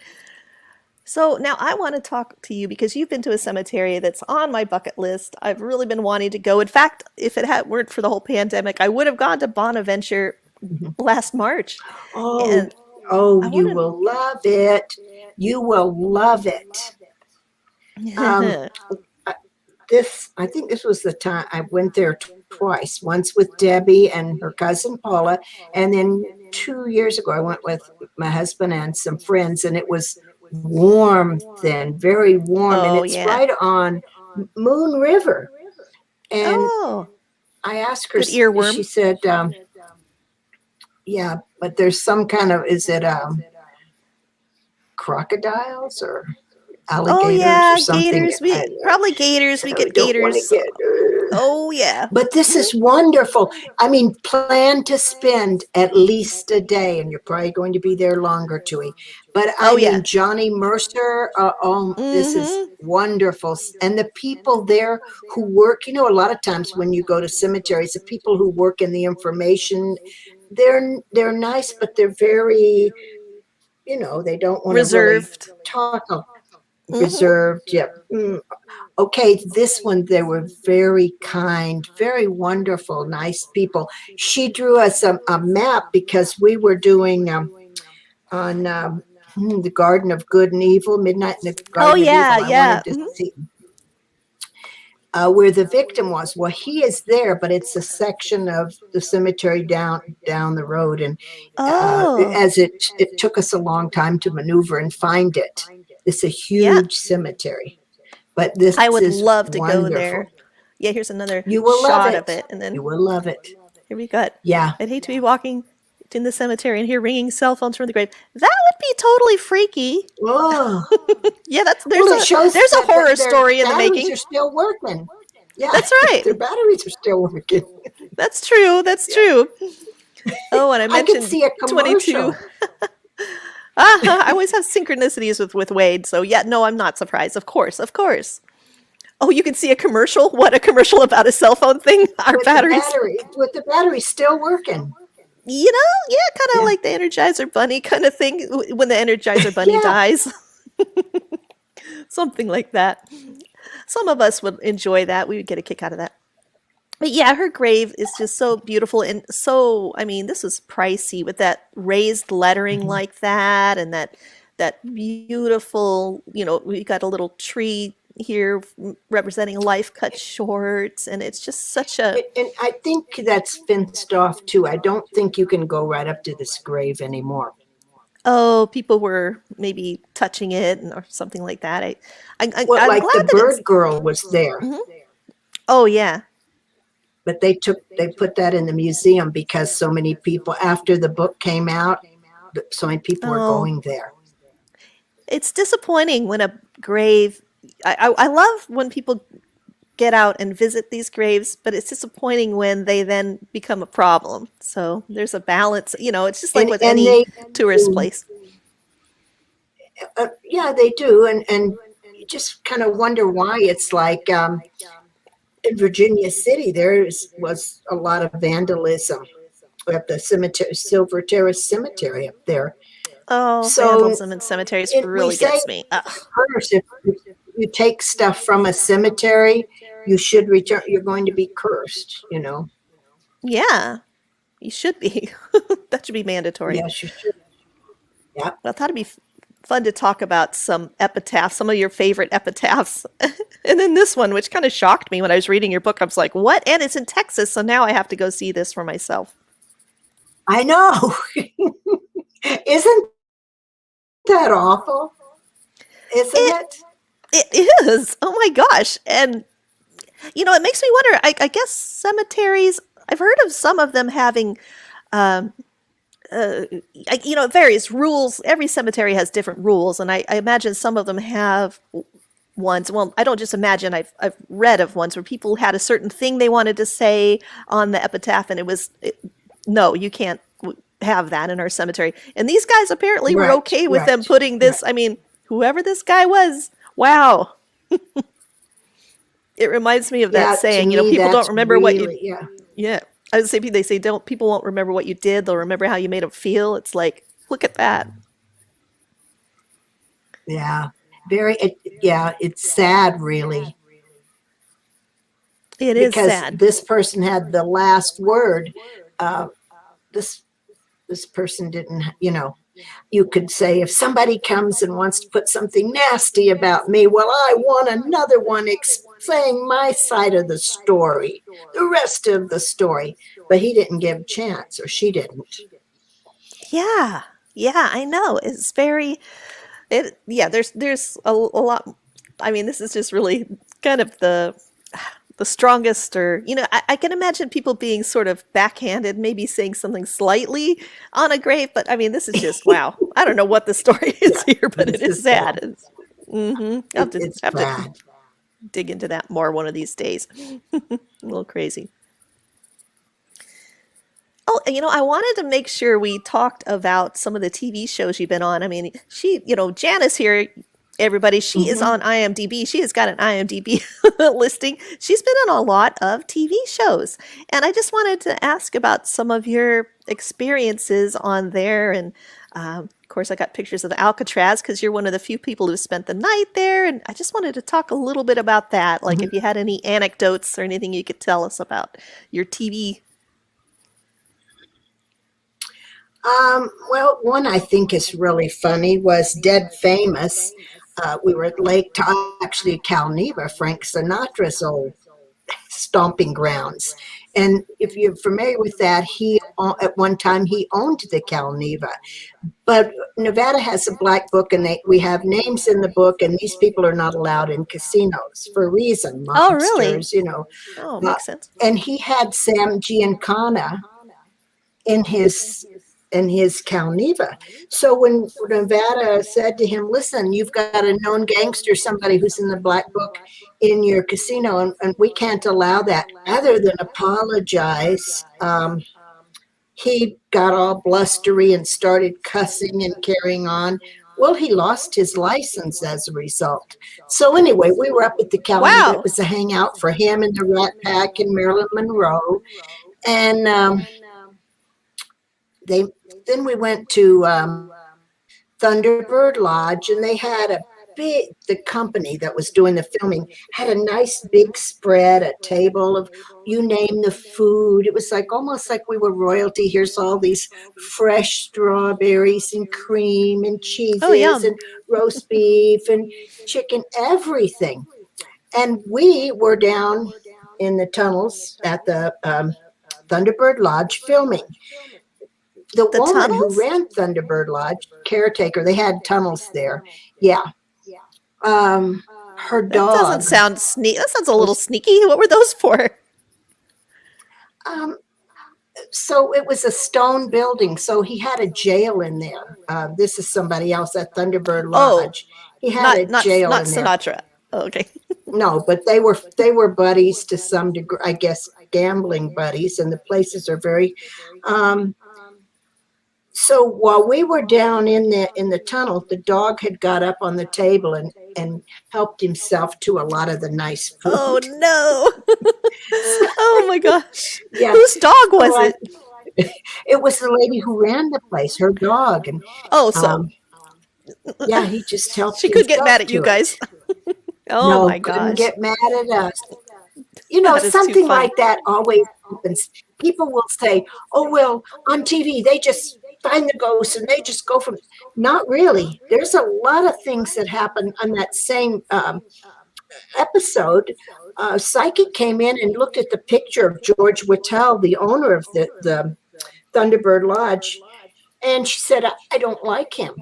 A: So now I want to talk to you because you've been to a cemetery that's on my bucket list. I've really been wanting to go. In fact, if it weren't for the whole pandemic, I would have gone to Bonaventure last March.
B: You will love it. You will love it. I think this was the time I went there twice. Once with Debbie and her cousin Paula, and then 2 years ago I went with my husband and some friends, and it was warm then, very warm, and it's right on Moon River. And I asked her, she said, yeah, but there's some kind of, is it crocodiles or alligators or something?
A: Gators. Probably gators. We get gators. Oh, yeah.
B: But this is wonderful. I mean, plan to spend at least a day, and you're probably going to be there longer, Tui. But I mean, Johnny Mercer, this is wonderful. And the people there who work, a lot of times when you go to cemeteries, the people who work in the information, they're nice, but they're very, they don't want to really talk. Reserved, yep. Okay, this one, they were very kind, very wonderful, nice people. She drew us a map because we were doing on the Garden of Good and Evil, Midnight in the Garden of Evil. I wanted to see where the victim was. Well, he is there, but it's a section of the cemetery down the road, and as it took us a long time to maneuver and find it. It's a huge cemetery, but I would love to go there.
A: Yeah, here's another
B: shot
A: of it, and then
B: you will love it.
A: Here we got.
B: Yeah,
A: I'd hate to be walking in the cemetery and hear ringing cell phones from the grave. That would be totally freaky.
B: Oh,
A: yeah, there's a horror story in the making.
B: They're still working. Yeah,
A: that's right.
B: Their batteries are still working.
A: That's true. True. Oh, and I mentioned
B: I can see a commercial.
A: 22. I always have synchronicities with Wade, so yeah, no, I'm not surprised. Of course. Oh, you can see a commercial? What, a commercial about a cell phone thing?
B: With the battery still working.
A: Yeah, kind of like the Energizer Bunny kind of thing, when the Energizer Bunny dies. Something like that. Some of us would enjoy that. We would get a kick out of that. But yeah, her grave is just so beautiful. And so, I mean, this is pricey with that raised lettering like that, and that beautiful, we got a little tree here representing life cut short, and it's just such a
B: And I think that's fenced off too. I don't think you can go right up to this grave anymore.
A: oh, people were maybe touching it or something like that.
B: Well,
A: I'm
B: like the
A: glad that it's.
B: bird girl was there,
A: Mhm. Oh yeah.
B: but they put that in the museum because so many people after the book came out, so many people were
A: Oh,
B: going there.
A: it's disappointing when a grave. I love when people get out and visit these graves, but it's disappointing when they then become a problem. So there's a balance. It's just like with
B: And
A: any
B: they
A: tourist place.
B: yeah, they do, and you just kind of wonder why. It's like in Virginia City, was a lot of vandalism at the cemetery, Silver Terrace Cemetery up there.
A: Oh,
B: So
A: vandalism in cemeteries
B: we
A: really
B: say
A: gets me. Ugh.
B: curse. If you take stuff from a cemetery, you should return. You're going to be cursed.
A: Yeah, you should be. That should be mandatory.
B: Yes, you should. Yeah,
A: I thought it'd be fun to talk about some epitaphs, some of your favorite epitaphs. And then this one, which kind of shocked me when I was reading your book. I was like, what? And it's in Texas, so now I have to go see this for myself.
B: I know. Isn't that awful? Isn't
A: It
B: it?
A: it is. Oh my gosh. And it makes me wonder, I guess cemeteries, I've heard of some of them having um various rules. Every cemetery has different rules, and I imagine some of them have ones. Well, I don't just imagine. I've read of ones where people had a certain thing they wanted to say on the epitaph, and no, you can't have that in our cemetery. And these guys apparently were
B: Right,
A: okay with them
B: right,
A: putting
B: right.
A: this. I mean, whoever this guy was, wow. It reminds me of that
B: Yeah, to
A: saying.
B: me,
A: People don't
B: that's
A: remember what you.
B: really, yeah.
A: Yeah, I would say they say don't. People won't remember what you did. They'll remember how you made them feel. It's like, look at that.
B: Yeah, yeah, it's sad, really,
A: It is
B: because
A: sad.
B: this person had the last word. Uh, this this person didn't, you could say if somebody comes and wants to put something nasty about me, well, I want another one saying my side of the story, the rest of the story. But he didn't give a chance, or she didn't.
A: Yeah, yeah, I know. It's very. It yeah. There's a lot. I mean, this is just really kind of the strongest, or I can imagine people being sort of backhanded, maybe saying something slightly on a grave, but I mean, this is just wow. I don't know what the story is
B: Yeah,
A: here, but it
B: this
A: is
B: is bad.
A: sad. I have to
B: It's
A: have to
B: bad.
A: dig into that more one of these days. A little crazy. Oh, I wanted to make sure we talked about some of the TV shows you've been on. I mean, Janice here, everybody, she is
B: Hmm.
A: on IMDb. She has got an IMDb listing. She's been on a lot of TV shows. And I just wanted to ask about some of your experiences on there. And of course, I got pictures of the Alcatraz because you're one of the few people who spent the night there. And I just wanted to talk a little bit about that. Like if you had any anecdotes or anything you could tell us about your TV.
B: Well, one I think is really funny was Dead Famous. We were at Lake Tahoe, actually Calneva, Frank Sinatra's old stomping grounds. And if you're familiar with that, at one time he owned the Calneva. But Nevada has a black book, and we have names in the book, and these people are not allowed in casinos for a reason,
A: Oh, really?
B: mobsters,
A: Oh,
B: Uh,
A: makes sense.
B: and he had Sam Giancana in his Calneva. So when Nevada said to him, listen, you've got a known gangster, somebody who's in the black book in your casino, and we can't allow that, rather than apologize, he got all blustery and started cussing and carrying on. Well, he lost his license as a result. So anyway, we were up at the Calneva. It
A: Wow.
B: was a hangout for him and the Rat Pack and Marilyn Monroe. And they then we went to Thunderbird Lodge, and they had the company that was doing the filming had a nice big spread, a table of, you name the food. It was like almost like we were royalty. Here's all these fresh strawberries and cream and
A: Oh,
B: cheeses
A: yum.
B: and roast beef and chicken, everything. And we were down in the tunnels at the Thunderbird Lodge filming. The
A: The
B: woman who
A: tunnels?
B: ran Thunderbird Lodge, caretaker, they had tunnels there. Yeah. Her
A: That doesn't
B: dog
A: sound sneaky. That sounds a little
B: was,
A: sneaky. What were those for?
B: um, so it was a stone building. So he had a jail in there. This is somebody else at Thunderbird
A: Oh,
B: Lodge. He had a jail
A: not
B: in there.
A: Sinatra. Okay.
B: No, but they were buddies to some degree, I guess, gambling buddies, and the places are very. Um, so while we were down in the tunnel, the dog had got up on the table and helped himself to a lot of the nice
A: Oh
B: food.
A: no.
B: So,
A: Oh my gosh.
B: yeah,
A: Whose dog
B: so
A: was it?
B: it was the lady who ran the place, her dog, and
A: Oh, so
B: um, yeah, he just helped
A: she could get mad
B: himself
A: at you
B: to it.
A: guys. Oh
B: No,
A: my
B: couldn't
A: gosh.
B: get mad at us.
A: That is too
B: Something
A: funny.
B: like that always happens. People will say, oh, well, on TV, they just find the ghosts and they just go from. Not really. There's a lot of things that happen on that same episode. Psychic came in and looked at the picture of George Whittle, the owner of the Thunderbird Lodge, and she said, I don't like him.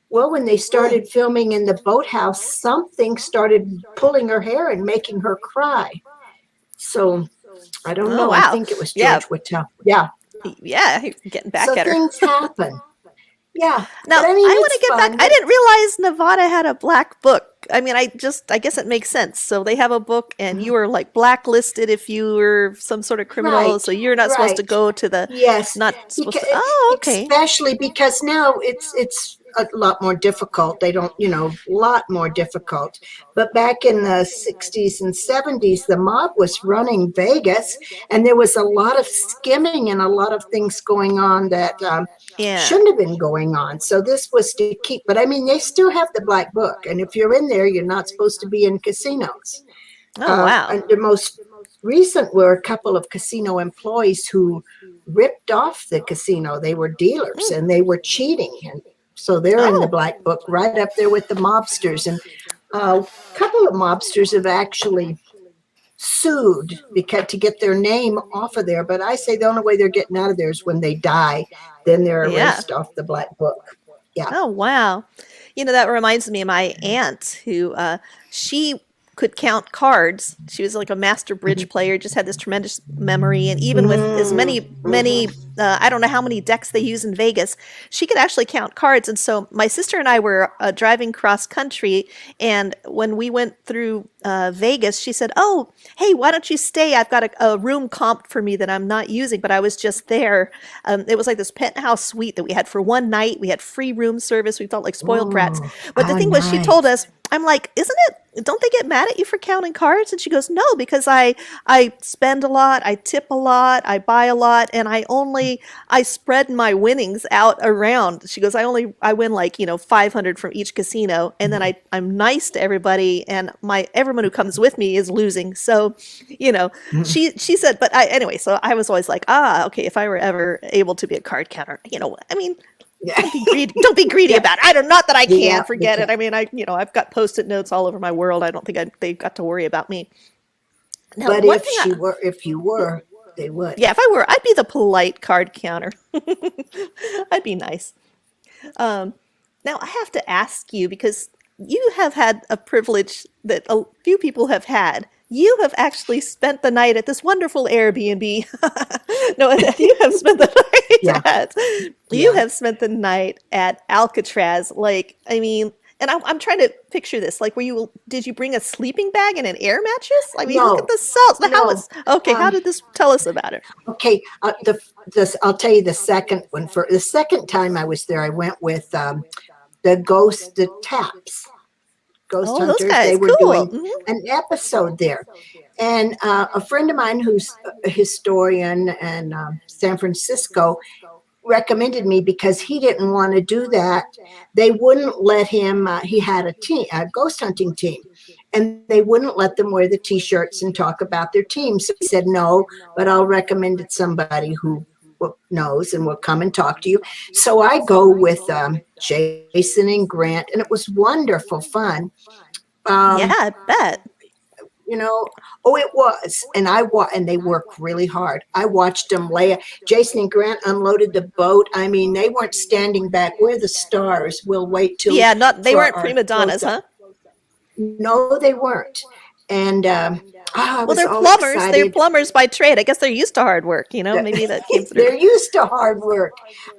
B: Well, when they started filming in the boathouse, something started pulling her hair and making her cry. So I don't
A: Oh
B: know. I
A: wow.
B: think it was
A: Yeah.
B: George Whittle. Yeah.
A: Yeah, getting back
B: So
A: at her.
B: things happen. Yeah.
A: Now,
B: But I
A: I
B: mean,
A: want
B: it's
A: to get back.
B: fun.
A: I didn't realize Nevada had a black book. I mean, I guess it makes sense. So they have a book, and you are like blacklisted if you were some sort of criminal.
B: Right.
A: So you're not supposed to
B: Right.
A: go to the,
B: Yes.
A: not supposed to.
B: Because,
A: Oh, okay.
B: especially because now it's a lot more difficult. They don't, a lot more difficult. But back in the 60s and 70s, the mob was running Vegas, and there was a lot of skimming and a lot of things going on that
A: Yeah.
B: shouldn't have been going on. So this was to keep, but I mean, they still have the black book. And if you're in there, you're not supposed to be in casinos.
A: Oh, wow.
B: And the most recent were a couple of casino employees who ripped off the casino. They were dealers and they were cheating. And so they're in the
A: Oh,
B: black book right up there with the mobsters. And a couple of mobsters have actually sued because to get their name off of there. But I say the only way they're getting out of there is when they die. Then they're
A: yeah.
B: erased off the black book. Yeah.
A: Oh, wow. That reminds me of my aunt who she could count cards. She was like a master bridge player, just had this tremendous memory. And even with as many, I don't know how many decks they use in Vegas, she could actually count cards. And so my sister and I were driving cross country. And when we went through Vegas, she said, oh, hey, why don't you stay? I've got a room comped for me that I'm not using, but I was just there. It was like this penthouse suite that we had for one night. We had free room service. We felt like spoiled brats. But the thing was, she told us, I'm like, don't they get mad at you for counting cards? And she goes, no, because I spend a lot, I tip a lot, I buy a lot, and I spread my winnings out around. She goes, I win like, 500 from each casino, and then I'm nice to everybody, and everyone who comes with me is losing. So, she said, but anyway, so I was always like, okay, if I were ever able to be a card counter, I mean, don't be greedy about it. Not that I can forget it. I mean, I've got Post-it notes all over my world. I don't think they got to worry about me. Now,
B: but if you were, they would.
A: Yeah, if I were, I'd be the polite card counter. I'd be nice. Now I have to ask you, because you have had a privilege that a few people have had. You have actually spent the night at this wonderful Airbnb. No, you have spent the night you have spent the night at Alcatraz. Like, I mean, and I'm trying to picture this. Like, did you bring a sleeping bag and an air mattress? I mean, look at the cells. How did this tell us about it?
B: Okay, I'll tell you the second one. For the second time I was there, I went with the taps. Ghost hunters.
A: Those guys,
B: they were
A: cool.
B: doing an episode there. And a friend of mine who's a historian in San Francisco recommended me because he didn't want to do that. They wouldn't let him, he had a ghost hunting team, and they wouldn't let them wear the t-shirts and talk about their team. So he said, no, but I'll recommend it somebody who knows and will come and talk to you. So I go with Jason and Grant, and it was wonderful fun.
A: Yeah, I bet.
B: you know. Oh, it was. And and they work really hard. I watched them Jason and Grant unloaded the boat. I mean, they weren't standing back. We're the stars. We'll wait till
A: Yeah, not they
B: for
A: weren't
B: our
A: prima
B: close
A: donnas,
B: up.
A: huh?
B: No, they weren't. And I
A: Well,
B: was
A: they're
B: all
A: plumbers. They're
B: excited.
A: plumbers by trade. I guess they're used to hard work. Maybe that came through.
B: They're used to hard work.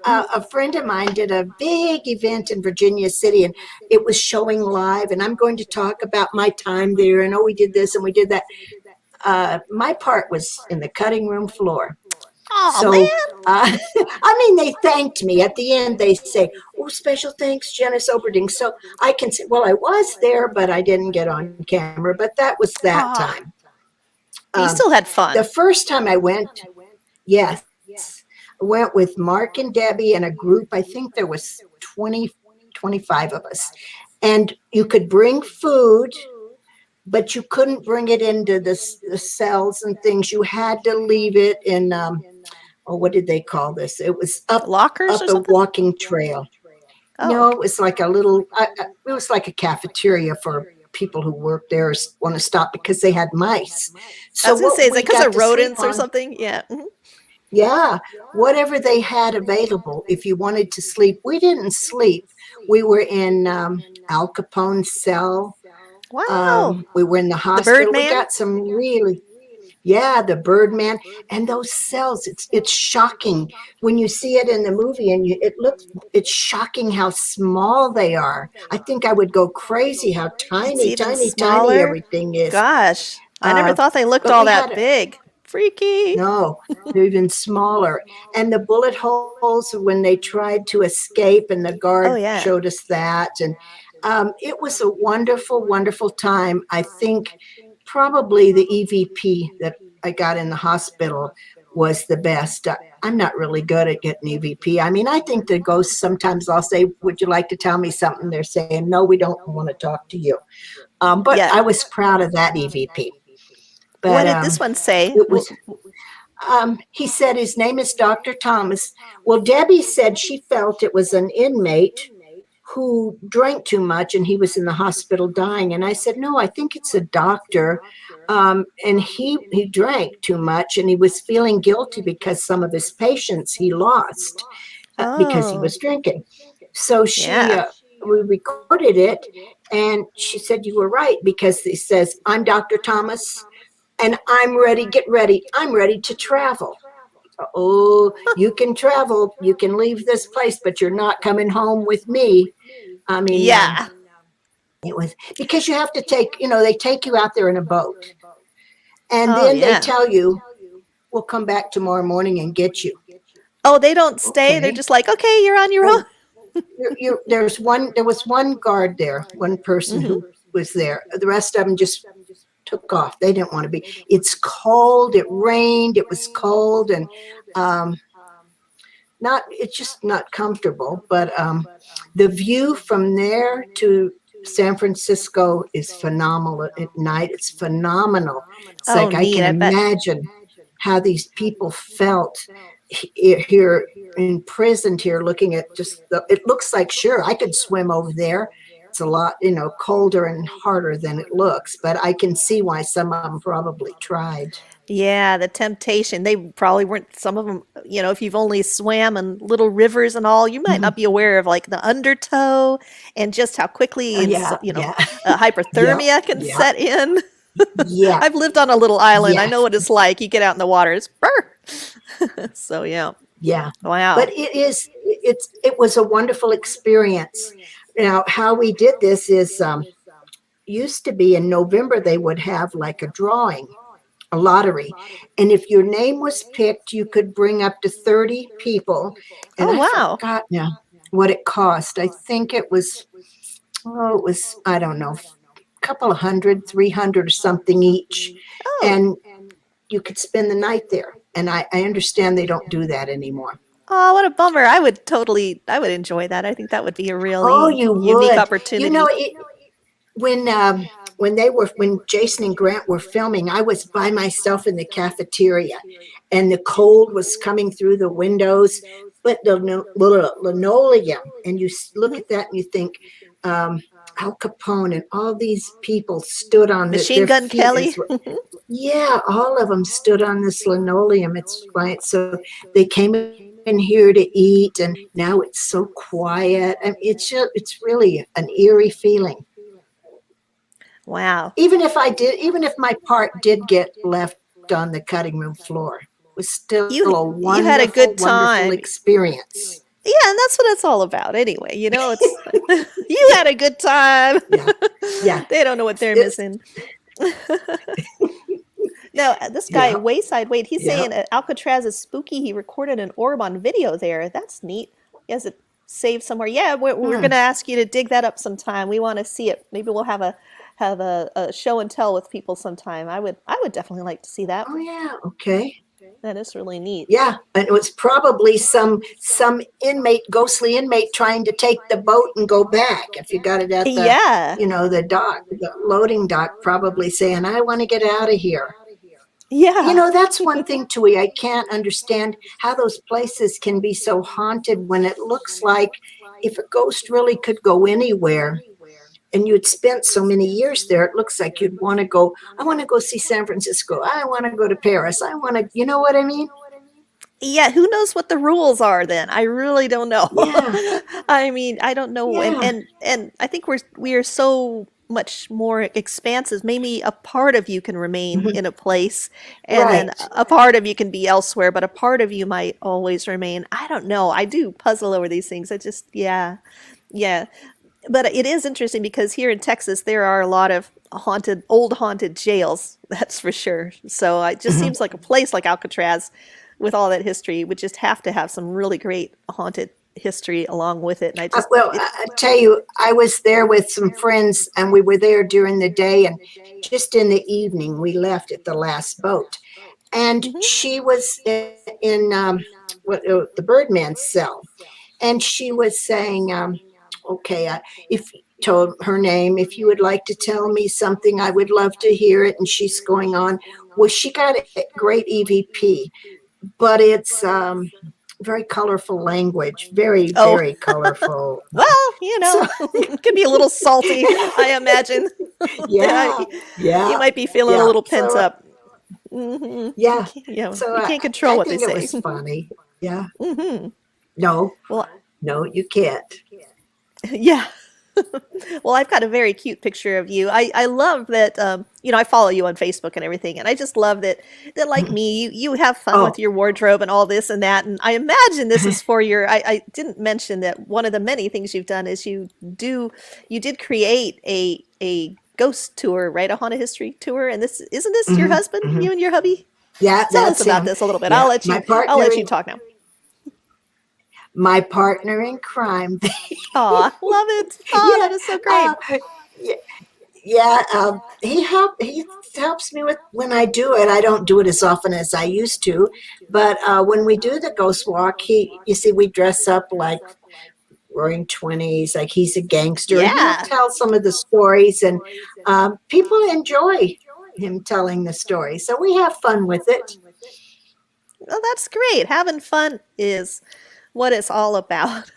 B: A friend of mine did a big event in Virginia City, and it was showing live. And I'm going to talk about my time there. And oh, we did this and we did that. My part was in the cutting room floor.
A: Oh
B: So,
A: man.
B: I mean, they thanked me at the end. They say, "Oh, special thanks, Janice Oberding." So I can say, well, I was there, but I didn't get on camera. But that was that
A: Oh,
B: time.
A: you
B: Um,
A: still had
B: the
A: fun.
B: first time I went, yes, I went with Mark and Debbie and a group. I think there was 20, 25 of us. And you could bring food, but you couldn't bring it into the cells and things. You had to leave it in, oh, what did they call this? It was
A: Lockers or
B: up a
A: something?
B: walking trail.
A: Oh,
B: No,
A: okay.
B: it was like a little, it was like a cafeteria for people who work there want to stop because they had mice.
A: I
B: So
A: was gonna say,
B: what
A: is that
B: we
A: because
B: got
A: of
B: to sleep
A: rodents or
B: on,
A: something? Yeah. Mhm.
B: yeah, whatever they had available. If you wanted to sleep, we didn't sleep. We were in Al Capone's cell.
A: Wow.
B: We were in the
A: The
B: hospital. We
A: Birdman.
B: got some really, yeah, the Birdman and those cells. It's shocking when you see it in the movie, and it's shocking how small they are. I think I would go crazy how
A: It's
B: tiny,
A: even
B: tiny, tiny
A: smaller.
B: everything is.
A: Gosh, I never
B: Uh,
A: thought they looked
B: but
A: all
B: we had
A: that big. Freaky.
B: no, they're even smaller. And the bullet holes when they tried to escape, and the guard
A: Oh yeah.
B: showed us that. And it was a wonderful, wonderful time. I think probably the EVP that I got in the hospital was the best. I'm not really good at getting EVP. I mean, I think the ghosts sometimes I'll say, "Would you like to tell me something?" They're saying, "No, we don't want to talk to you." But
A: Yeah.
B: I was proud of that EVP.
A: What
B: But
A: did this one say?
B: it was he said his name is Dr. Thomas. Well, Debbie said she felt it was an inmate who drank too much and he was in the hospital dying. And I said, no, I think it's a doctor. And he drank too much and he was feeling guilty because some of his patients he lost because he
A: Oh,
B: was drinking. So
A: yeah.
B: we recorded it, and she said, you were right, because he says, I'm Dr. Thomas and I'm ready. Get ready. I'm ready to travel. Oh, you can travel. You can leave this place, but you're not coming home with me. I mean,
A: Yeah.
B: it was because you have to take, they take you out there in a boat, and
A: Oh
B: then they
A: yeah.
B: tell you, we'll come back tomorrow morning and get you.
A: Oh, they don't stay. They're
B: Okay.
A: just like, okay, you're on your own.
B: Oh, there was one guard there, one person
A: Mm-hmm.
B: who was there. The rest of them just took off. They didn't want to be. It's cold. It rained. It was cold, and um, not. It's just not comfortable. But the view from there to San Francisco is phenomenal at night. It's phenomenal. It's
A: Oh,
B: like I
A: neat.
B: can
A: I bet.
B: imagine how these people felt here imprisoned here, looking at it looks like, sure, I could swim over there. It's a lot, colder and harder than it looks, but I can see why some of them probably tried.
A: Yeah, the temptation. They probably weren't, some of them, if you've only swam in little rivers and all, you might not
B: Mhm.
A: be aware of like the undertow and just how quickly
B: Yeah, yeah, yeah,
A: hyperthermia can
B: yeah,
A: set in.
B: yeah,
A: I've lived on a little island. I know
B: yes,
A: what it's like. You get out in the water, it's brr. So, yeah.
B: yeah. But
A: Wow.
B: it was a wonderful experience. Now, how we did this is used to be in November, they would have like a drawing, a lottery. And if your name was picked, you could bring up to 30 people. And
A: Oh,
B: I
A: wow.
B: forgot now what it cost. I think I don't know, a couple of hundred, 300 or something each.
A: Oh,
B: And you could spend the night there. And I understand they don't do that anymore.
A: oh, what a bummer. I would enjoy that. I think that would be a
B: Oh,
A: really
B: you
A: unique
B: would. You know,
A: opportunity.
B: when when Jason and Grant were filming, I was by myself in the cafeteria, and the cold was coming through the windows, but the linoleum, and you look
A: Mhm.
B: at that and you think, um, Al Capone and all these people stood on
A: Machine
B: their
A: Gun
B: feet.
A: Kelley.
B: Yeah, all of them stood on this linoleum. It's quiet. So they came in here to eat, and now it's so quiet. And it's really an eerie feeling.
A: Wow.
B: Even if my part did get left on the cutting room floor, it was still
A: You
B: a
A: you had a
B: wonderful,
A: good
B: wonderful
A: time.
B: experience.
A: Yeah, and that's what it's all about anyway. It's you had a good time.
B: Yeah, yeah,
A: They don't know what they're
B: it's,
A: missing. No, this guy,
B: yeah,
A: Wayside Wade, he's
B: yeah.
A: saying Alcatraz is spooky. He recorded an orb on video there. That's neat. He has it saved somewhere. Yeah, we're
B: Hmm.
A: going to ask you to dig that up sometime. We want to see it. Maybe we'll have a show and tell with people sometime. I would definitely like to see that.
B: Oh yeah, okay.
A: That is really neat.
B: Yeah, and it was probably some ghostly inmate trying to take the boat and go back. If you got it at the,
A: Yeah.
B: the dock, the loading dock, probably saying, "I want to get out of here."
A: Yeah.
B: That's one thing too. I can't understand how those places can be so haunted when it looks like if a ghost really could go anywhere and you'd spent so many years there, it looks like you'd want to go. I want to go see San Francisco. I want to go to Paris. I want to, you know what I mean?
A: Yeah, who knows what the rules are then? I really don't know.
B: Yeah,
A: I mean, I don't know, and
B: yeah.
A: and I think we are so much more expansive. Maybe a part of you can remain
B: Mhm.
A: in a place, and then
B: Right.
A: a part of you can be elsewhere, but a part of you might always remain. I don't know. I do puzzle over these things. I just, yeah, yeah. But it is interesting because here in Texas there are a lot of old haunted jails. That's for sure. So it just
B: Mhm.
A: seems like a place like Alcatraz, with all that history, would just have to have some really great haunted history along with it. And I just
B: Well,
A: it.
B: I tell you, I was there with some friends, and we were there during the day, and just in the evening, we left at the last boat. And
A: Mhm.
B: she was in the Birdman cell, and she was saying, "Okay, if told her name, if you would like to tell me something, I would love to hear it." And she's going on. Well, she got a great EVP, but it's very colorful language, very,
A: Oh,
B: very colorful.
A: well,
B: So,
A: it could be a little salty, I imagine.
B: yeah,
A: You
B: yeah,
A: might be feeling a
B: yeah.
A: little pent
B: So,
A: up. You
B: yeah.
A: can't,
B: So
A: you can't control
B: I
A: what they
B: think it
A: say.
B: was funny. Yeah.
A: Hmm.
B: No,
A: Well,
B: no, you can't.
A: yeah. Well, I've got a very cute picture of you. I love that, I follow you on Facebook and everything, and I just love that like me, you have fun with
B: Oh,
A: your wardrobe and all this and that. And I imagine this is for I didn't mention that one of the many things you've done is you did create a ghost tour, right? A haunted history tour. And isn't this your
B: hmm
A: husband,
B: hmm
A: you and your hubby?
B: yeah,
A: Tell us
B: that's
A: about
B: him.
A: this a little bit.
B: Yeah,
A: I'll let you talk now.
B: my partner in crime.
A: Aw, love it. Oh,
B: Yeah,
A: that is so
B: uh,
A: great.
B: yeah, yeah. He helps me with when I do it. I don't do it as often as I used to, but when we do the ghost walk, you see, we dress up like roaring 20s, like he's a gangster, and he'll
A: Yeah.
B: tell some of the stories, and people enjoy him telling the story. So we have fun with it.
A: Well, that's great. Having fun is what it's all about.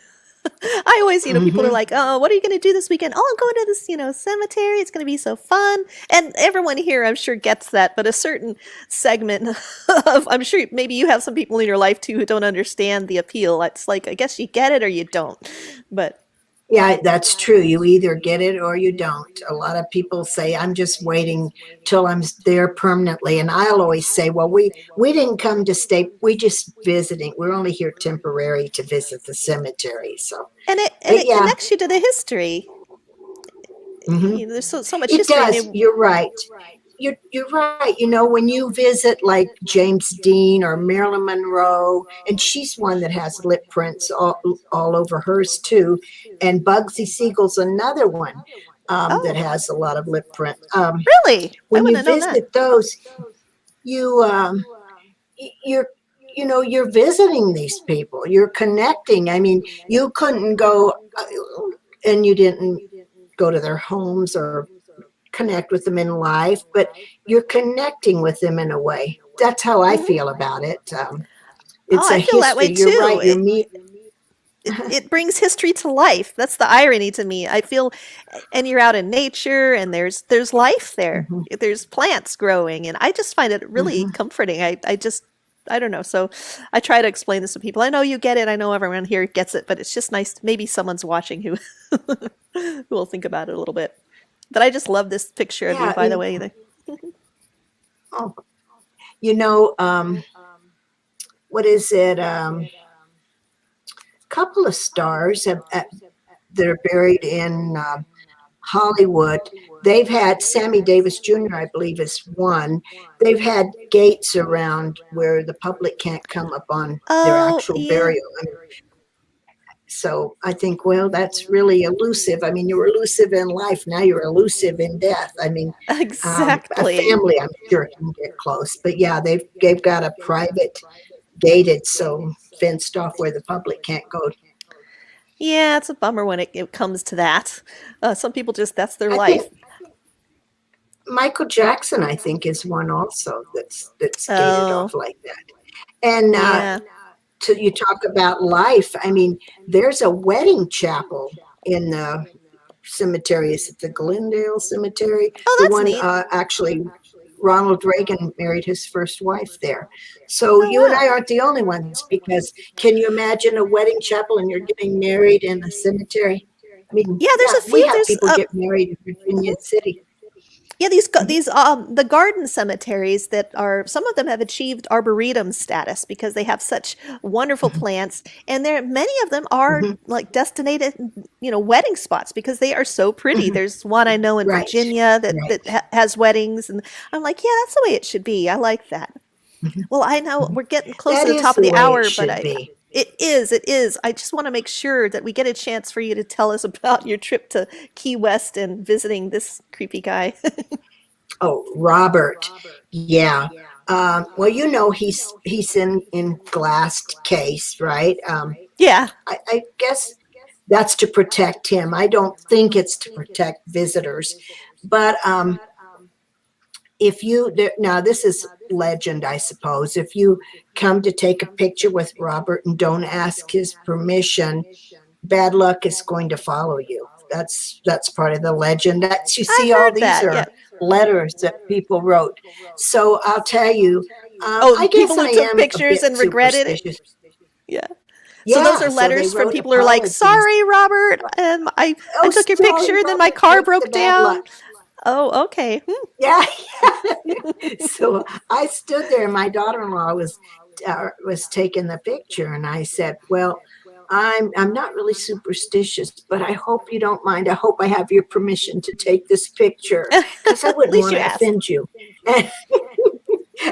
A: I always, people are
B: Hmm.
A: like, "Oh, what are you going to do this weekend?" "Oh, I'm going to this, cemetery. It's going to be so fun." And everyone here, I'm sure, gets that. But a certain segment of, I'm sure, maybe you have some people in your life too who don't understand the appeal. It's like, I guess you get it or you don't. But
B: Yeah, that's true. You either get it or you don't. A lot of people say, "I'm just waiting till I'm there permanently," and I'll always say, "Well, we didn't come to stay. We just visiting. We're only here temporary to visit the cemetery." So,
A: and
B: but
A: it
B: yeah.
A: connects you to the history.
B: Hmm.
A: There's so much
B: It
A: history, and
B: does. You're right. You're right. When you visit like James Dean or Marilyn Monroe, and she's one that has lip prints all over hers too, and Bugsy Siegel's another one that
A: oh,
B: has a lot of lip print.
A: really? I
B: When
A: wouldn't
B: you
A: have known that.
B: visit those, you you're you're visiting these people. You're connecting. I mean, you couldn't go and you didn't go to their homes or connect with them in life, but you're connecting with them in a way. That's how I
A: Hmm.
B: feel about it.
A: Oh,
B: It's a
A: I feel that
B: history.
A: way
B: You're right.
A: too.
B: You're me.
A: it brings history to life. That's the irony to me. I feel, and you're out in nature, and there's life there.
B: Mhm,
A: There's plants growing, and I just find it really
B: mhm.
A: comforting. I don't know. So I try to explain this to people. I know you get it. I know everyone here gets it, but it's just nice. Maybe someone's watching who who will think about it a little bit. But I just love this picture of you,
B: Yeah.
A: by the way.
B: Oh, you know, what is it? Couple of stars that are buried in Hollywood. They've had Sammy Davis Jr., I believe, is one. They've had gates around where the public can't come up on their
A: Oh,
B: actual
A: yeah.
B: burial. So I think, well, that's really elusive. I mean, you were elusive in life. Now you're elusive in death. I mean, a
A: Exactly.
B: family, I'm sure, can get close. But yeah, they've got a private gated, so fenced off where the public can't go.
A: Yeah, it's a bummer when it comes to that. Some people just, that's their
B: I
A: life.
B: think Michael Jackson, I think, is one also that's gated
A: Oh,
B: off like that. And
A: yeah.
B: you talk about life. I mean, there's a wedding chapel in the cemetery. Is it the Glendale Cemetery?
A: Oh,
B: The
A: that's
B: one
A: neat.
B: actually Ronald Reagan married his first wife there. So
A: Oh,
B: you and
A: wow.
B: I aren't the only ones, because can you imagine a wedding chapel and you're getting married in a cemetery? I mean,
A: Yeah, there's
B: yeah,
A: a
B: we
A: few.
B: have
A: There's
B: people get married in Virginia City.
A: Yeah,
B: Mhm,
A: these the garden cemeteries that are, some of them have achieved arboretum status because they have such wonderful
B: mhm,
A: plants, and there many of them are
B: mhm,
A: like designated, wedding spots because they are so pretty.
B: mhm.
A: There's one I know in
B: Right,
A: Virginia
B: right.
A: has weddings, and I'm like, yeah, that's the way it should be. I like that.
B: Mhm,
A: Well, I know
B: mhm.
A: we're getting close to
B: That
A: the
B: is
A: top of
B: the
A: the
B: way it
A: hour, but
B: should be.
A: it is. I just want to make sure that we get a chance for you to tell us about your trip to Key West and visiting this creepy guy.
B: Oh, Robert. Yeah. Well, he's in glassed case, right?
A: Yeah.
B: I guess that's to protect him. I don't think it's to protect visitors, but if you now this is legend, I suppose. If you come to take a picture with Robert and don't ask his permission, bad luck is going to follow you. That's part of the legend. That's, you
A: I've
B: see, all
A: heard
B: these
A: that. Yeah.
B: are letters that people wrote. So I'll tell you,
A: Oh,
B: I
A: people
B: guess
A: who
B: I
A: took
B: am a
A: pictures
B: bit
A: and regretted it.
B: superstitious.
A: Yeah. So those
B: Yeah,
A: are
B: so they
A: letters from
B: wrote
A: people who are like,
B: apologies.
A: "Sorry, Robert, I
B: Oh,
A: took your
B: sorry,
A: picture, and then my
B: Robert.
A: car
B: Here's the
A: broke
B: bad luck.
A: down." Oh, okay.
B: Yeah. So I stood there, and my daughter-in-law was taking the picture, and I said, "Well, I'm not really superstitious, but I hope you don't mind. I hope I have your permission to take this picture, because I
A: At
B: wouldn't
A: least
B: want
A: you
B: to
A: asked.
B: offend you."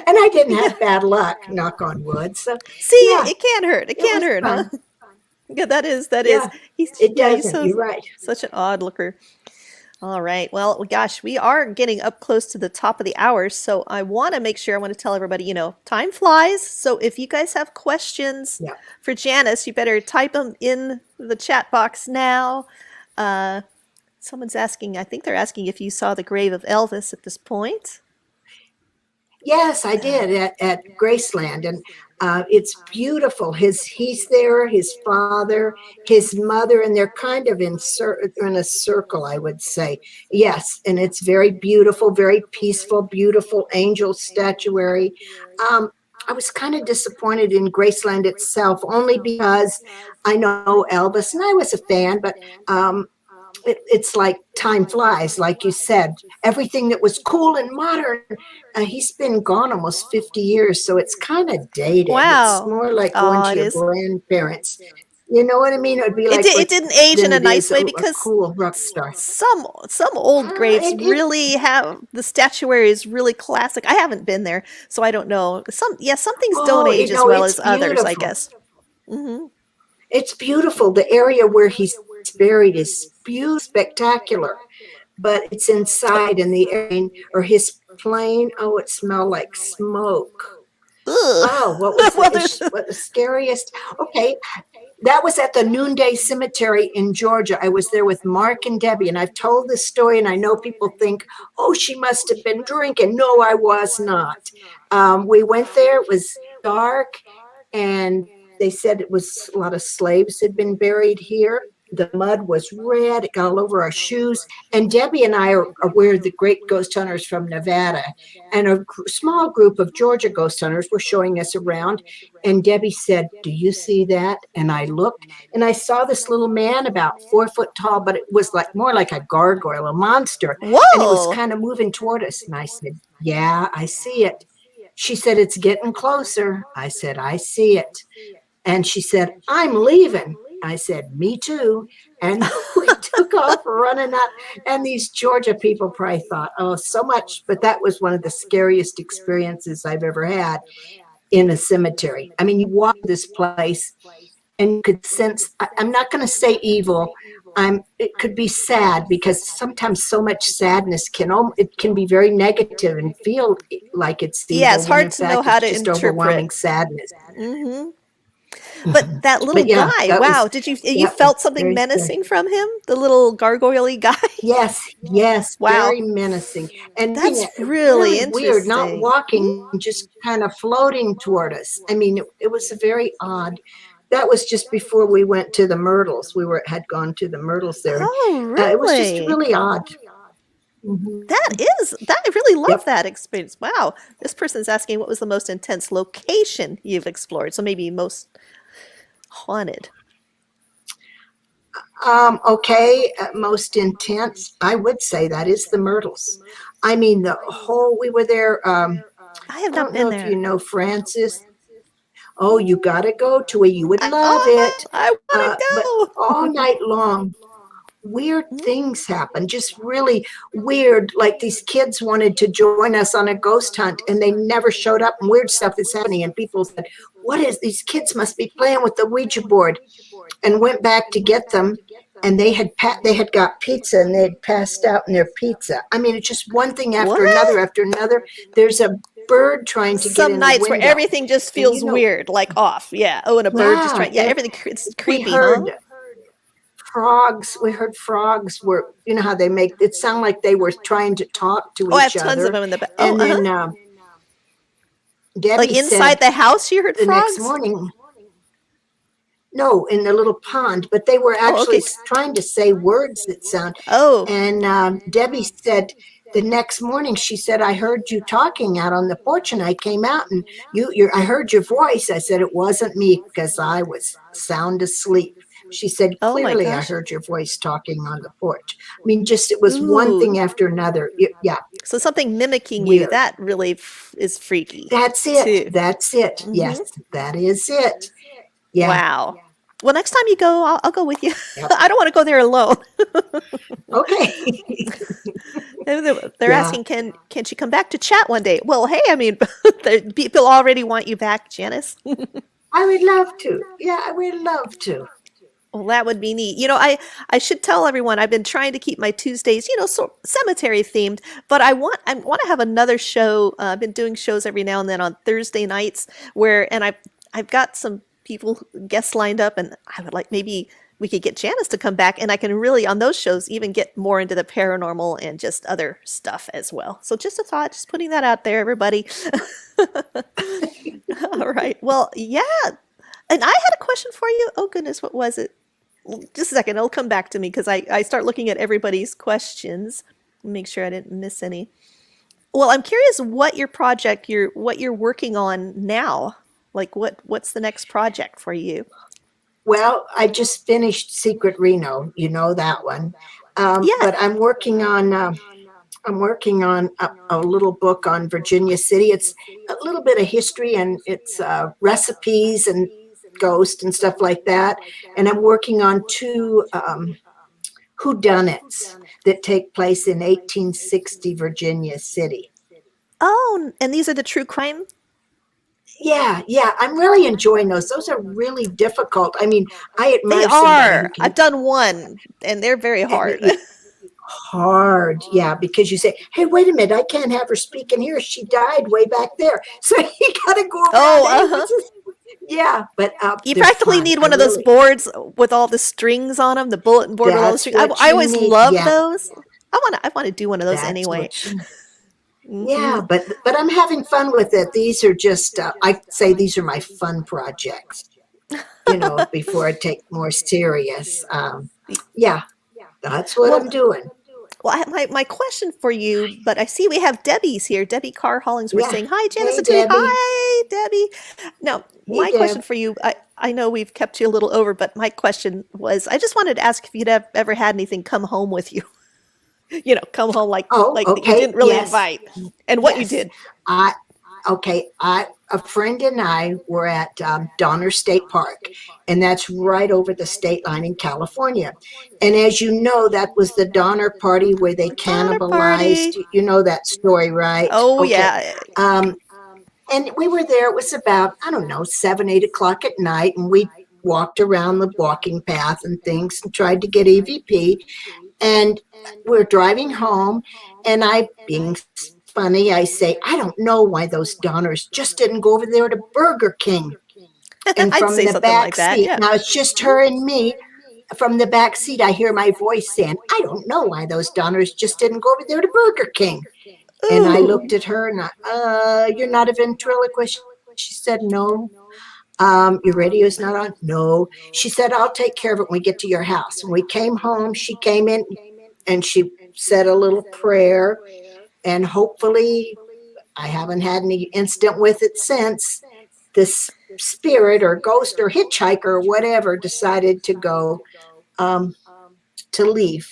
B: And I didn't
A: Yeah.
B: have bad luck, knock on wood. So
A: See,
B: yeah,
A: it can't hurt. It
B: it
A: can't
B: was
A: hurt, huh?
B: fun.
A: Yeah, that is.
B: Yeah, it
A: He's
B: doesn't.
A: so
B: You're right.
A: such an odd looker. All right. Well, gosh, we are getting up close to the top of the hour, so I want to make sure, I want to tell everybody, time flies. So if you guys have questions
B: Yeah.
A: for Janice, you better type them in the chat box now. Uh, Someone's asking, I think they're asking if you saw the grave of Elvis at this point.
B: Yes, I did at Graceland, and it's beautiful. He's there, his father, his mother, and they're kind of in a circle, I would say. Yes, and it's very beautiful, very peaceful, beautiful angel statuary. Um, I was kind of disappointed in Graceland itself, only because I know Elvis, and I was a fan, but it's like time flies, like you said. Everything that was cool and modern, he's been gone almost 50 years, so it's kind of dated. It's
A: Wow.
B: more like going
A: Oh,
B: to
A: it
B: your
A: is.
B: grandparents. You know what I mean? It would be like
A: It didn't age in
B: than
A: a
B: it
A: nice
B: is
A: way
B: a
A: because
B: cool rock star.
A: some old graves
B: It
A: really have the statuary is really classic. I haven't been there, so I don't know. Some things don't
B: Oh,
A: age as well
B: it's
A: as others, I
B: beautiful.
A: guess. Hmm.
B: It's beautiful. The area where he's buried is spectacular, but it's inside in the air, or his plane. Oh, it smelled like smoke.
A: Ugh.
B: Oh, what was
A: Well, there's
B: what the scariest? Okay, that was at the Noonday Cemetery in Georgia. I was there with Mark and Debbie, and I've told this story, and I know people think, oh, she must have been drinking. No, I was not. We went there. It was dark, and they said it was a lot of slaves had been buried here. The mud was red. It got all over our shoes. And Debbie and I we're the great ghost hunters from Nevada. And a small group of Georgia ghost hunters were showing us around. And Debbie said, "Do you see that?" And I looked and I saw this little man about 4 foot tall, but it was like more like a gargoyle, a monster. And he was
A: Whoa.
B: kind of moving toward us. And I said, "Yeah, I see it." She said, "It's getting closer." I said, "I see it." And she said, "I'm leaving." I said, "Me too." And we took off running up. And these Georgia people probably thought, "Oh, so much." But that was one of the scariest experiences I've ever had in a cemetery. I mean, you walk this place and you could sense, I'm not going to say evil. It could be sad, because sometimes so much sadness it can be very negative and feel like it's
A: Yeah,
B: evil,
A: it's
B: when
A: hard
B: in
A: to know
B: fact
A: how
B: it's
A: to
B: just
A: interpret.
B: overwhelming sadness.
A: Hmm. But that little
B: But yeah,
A: guy,
B: that was
A: wow, you felt something
B: very scary.
A: menacing from him? The little gargoyle guy?
B: Yes,
A: Wow.
B: very menacing. And
A: That's
B: really
A: really
B: weird, not
A: interesting.
B: walking, just kind of floating toward us. I mean, it was a very odd. That was just before we went to the Myrtles. Had gone to the Myrtles there. And
A: Oh,
B: it was just
A: really?
B: really odd. Mhm.
A: I really love
B: Yep.
A: that experience. Wow. This person's asking what was the most intense location you've explored? So maybe most haunted.
B: Okay, most intense. I would say that is the Myrtles. I mean, we were there.
A: I have
B: I
A: not
B: don't
A: been
B: know if you
A: there.
B: know Francis. Oh, you got to go to it. You would love it.
A: I want
B: But all
A: to go.
B: night long, weird things happen. Just really weird. Like these kids wanted to join us on a ghost hunt and they never showed up, and weird stuff is happening. And people said, "What is these kids must be playing with the Ouija board," and went back to get them. And they had got pizza and they had passed out in their pizza. I mean, it's just one thing after another
A: What?
B: after another. There's a bird trying to get
A: Some
B: in the
A: nights where
B: window.
A: everything just
B: And
A: feels weird, like off. Yeah. Oh, and a bird just
B: yeah,
A: trying. Yeah, everything. It's
B: we
A: creepy, huh?
B: heard frogs. We heard frogs were, you know how they make it sound like they were trying to talk to
A: Oh, I have
B: each
A: tons of
B: other.
A: them in the back. Oh,
B: And
A: uh
B: then
A: huh. Like
B: Debbie
A: inside
B: said
A: the house, you heard
B: the next
A: frogs?
B: morning, no, in the little pond, but they were
A: Oh,
B: actually
A: okay.
B: trying to say words that sound.
A: Oh,
B: And Debbie said the next morning, she said, "I heard you talking out on the porch, and I came out, and I heard your voice." I said, "It wasn't me because I was sound asleep." She said,
A: oh my
B: "Clearly, I
A: gosh.
B: heard your voice talking on the porch." I mean, just it was one
A: Ooh.
B: thing after another. Yeah,
A: So something mimicking you,
B: weird.
A: that really is freaky
B: That's it.
A: too.
B: That's it.
A: Hmm.
B: Yes, that is it. Yeah.
A: Wow. Well, next time you go, I'll go with you.
B: Yep.
A: I don't want to go there alone.
B: Okay.
A: They're
B: Yeah.
A: asking, can she come back to chat one day? Well, hey, I mean, people already want you back, Janice.
B: I would love to. Yeah, I would love to.
A: Well, that would be neat. I should tell everyone I've been trying to keep my Tuesdays, cemetery themed, but I want to have another show. I've been doing shows every now and then on Thursday nights and I've got some people guests lined up, and I would like maybe we could get Janice to come back, and I can really on those shows even get more into the paranormal and just other stuff as well. So just a thought, just putting that out there, everybody. All right. Well, yeah. And I had a question for you. Oh goodness, what was it? Just a second, it'll come back to me because I start looking at everybody's questions. Make sure I didn't miss any. Well, I'm curious what you're working on now. Like what's the next project for you?
B: Well, I just finished Secret Reno. You know that one.
A: Yeah.
B: But I'm working on a little book on Virginia City. It's a little bit of history, and it's recipes and ghosts and stuff like that. And I'm working on two whodunits that take place in 1860 Virginia City.
A: Oh, and these are the true crime?
B: Yeah, I'm really enjoying those. Those are really difficult. I mean, I
A: They
B: admire somebody who
A: are.
B: can
A: I've done one, and they're very hard.
B: hard, yeah, because you say, "Hey, wait a minute, I can't have her speaking here. She died way back there." So you got to go around.
A: Oh,
B: Hey,
A: uh-huh.
B: yeah, but
A: You
B: they're
A: practically
B: fun.
A: need
B: I
A: one of those
B: really.
A: boards with all the strings on them, the bulletin board with all the
B: That's
A: strings. I,
B: what
A: I
B: you
A: always
B: need.
A: love
B: Yeah,
A: those. I want to do one of those
B: that's
A: anyway.
B: what you.
A: Hmm.
B: Yeah, but I'm having fun with it. These are just I say these are my fun projects. before I take more serious. Yeah, that's what
A: Well,
B: I'm doing.
A: my question for you, but I see we have Debbie's here. Debbie Carr Hollings were
B: Yeah.
A: saying, hi, Janice
B: Hey,
A: and I.
B: Debbie.
A: Hi, Debbie. Now,
B: Hey,
A: my question
B: Deb.
A: for you, I know we've kept you a little over, but my question was, I just wanted to ask if you'd ever had anything come home with you. Come home
B: Oh,
A: like that you
B: okay.
A: didn't really
B: Yes.
A: invite, and what you
B: Yes.
A: did.
B: I okay. A friend and I were at Donner State Park, and that's right over the state line in California. And as you know, that was the Donner Party where they
A: Donner
B: cannibalized.
A: party.
B: You know that story, right?
A: Oh
B: Okay.
A: yeah.
B: Um, and we were there. It was about, I don't know, 7, 8 o'clock at night, and we walked around the walking path and things and tried to get EVP. And we're driving home, and I, being funny, I say, I don't know why those Donners just didn't go over there to Burger King. And
A: I'd
B: from
A: say
B: the
A: something like
B: back
A: that.
B: seat,
A: Yeah.
B: now it's just her and me. From the back seat, I hear my voice saying, I don't know why those Donners just didn't go over there to Burger King. And I
A: Ooh.
B: looked at her and you're not a ventriloquist. She said, no. Your radio's not on? No. She said, I'll take care of it when we get to your house. When we came home, she came in and she said a little prayer. And hopefully, I haven't had any incident with it since. This spirit or ghost or hitchhiker or whatever decided to go um, to leave.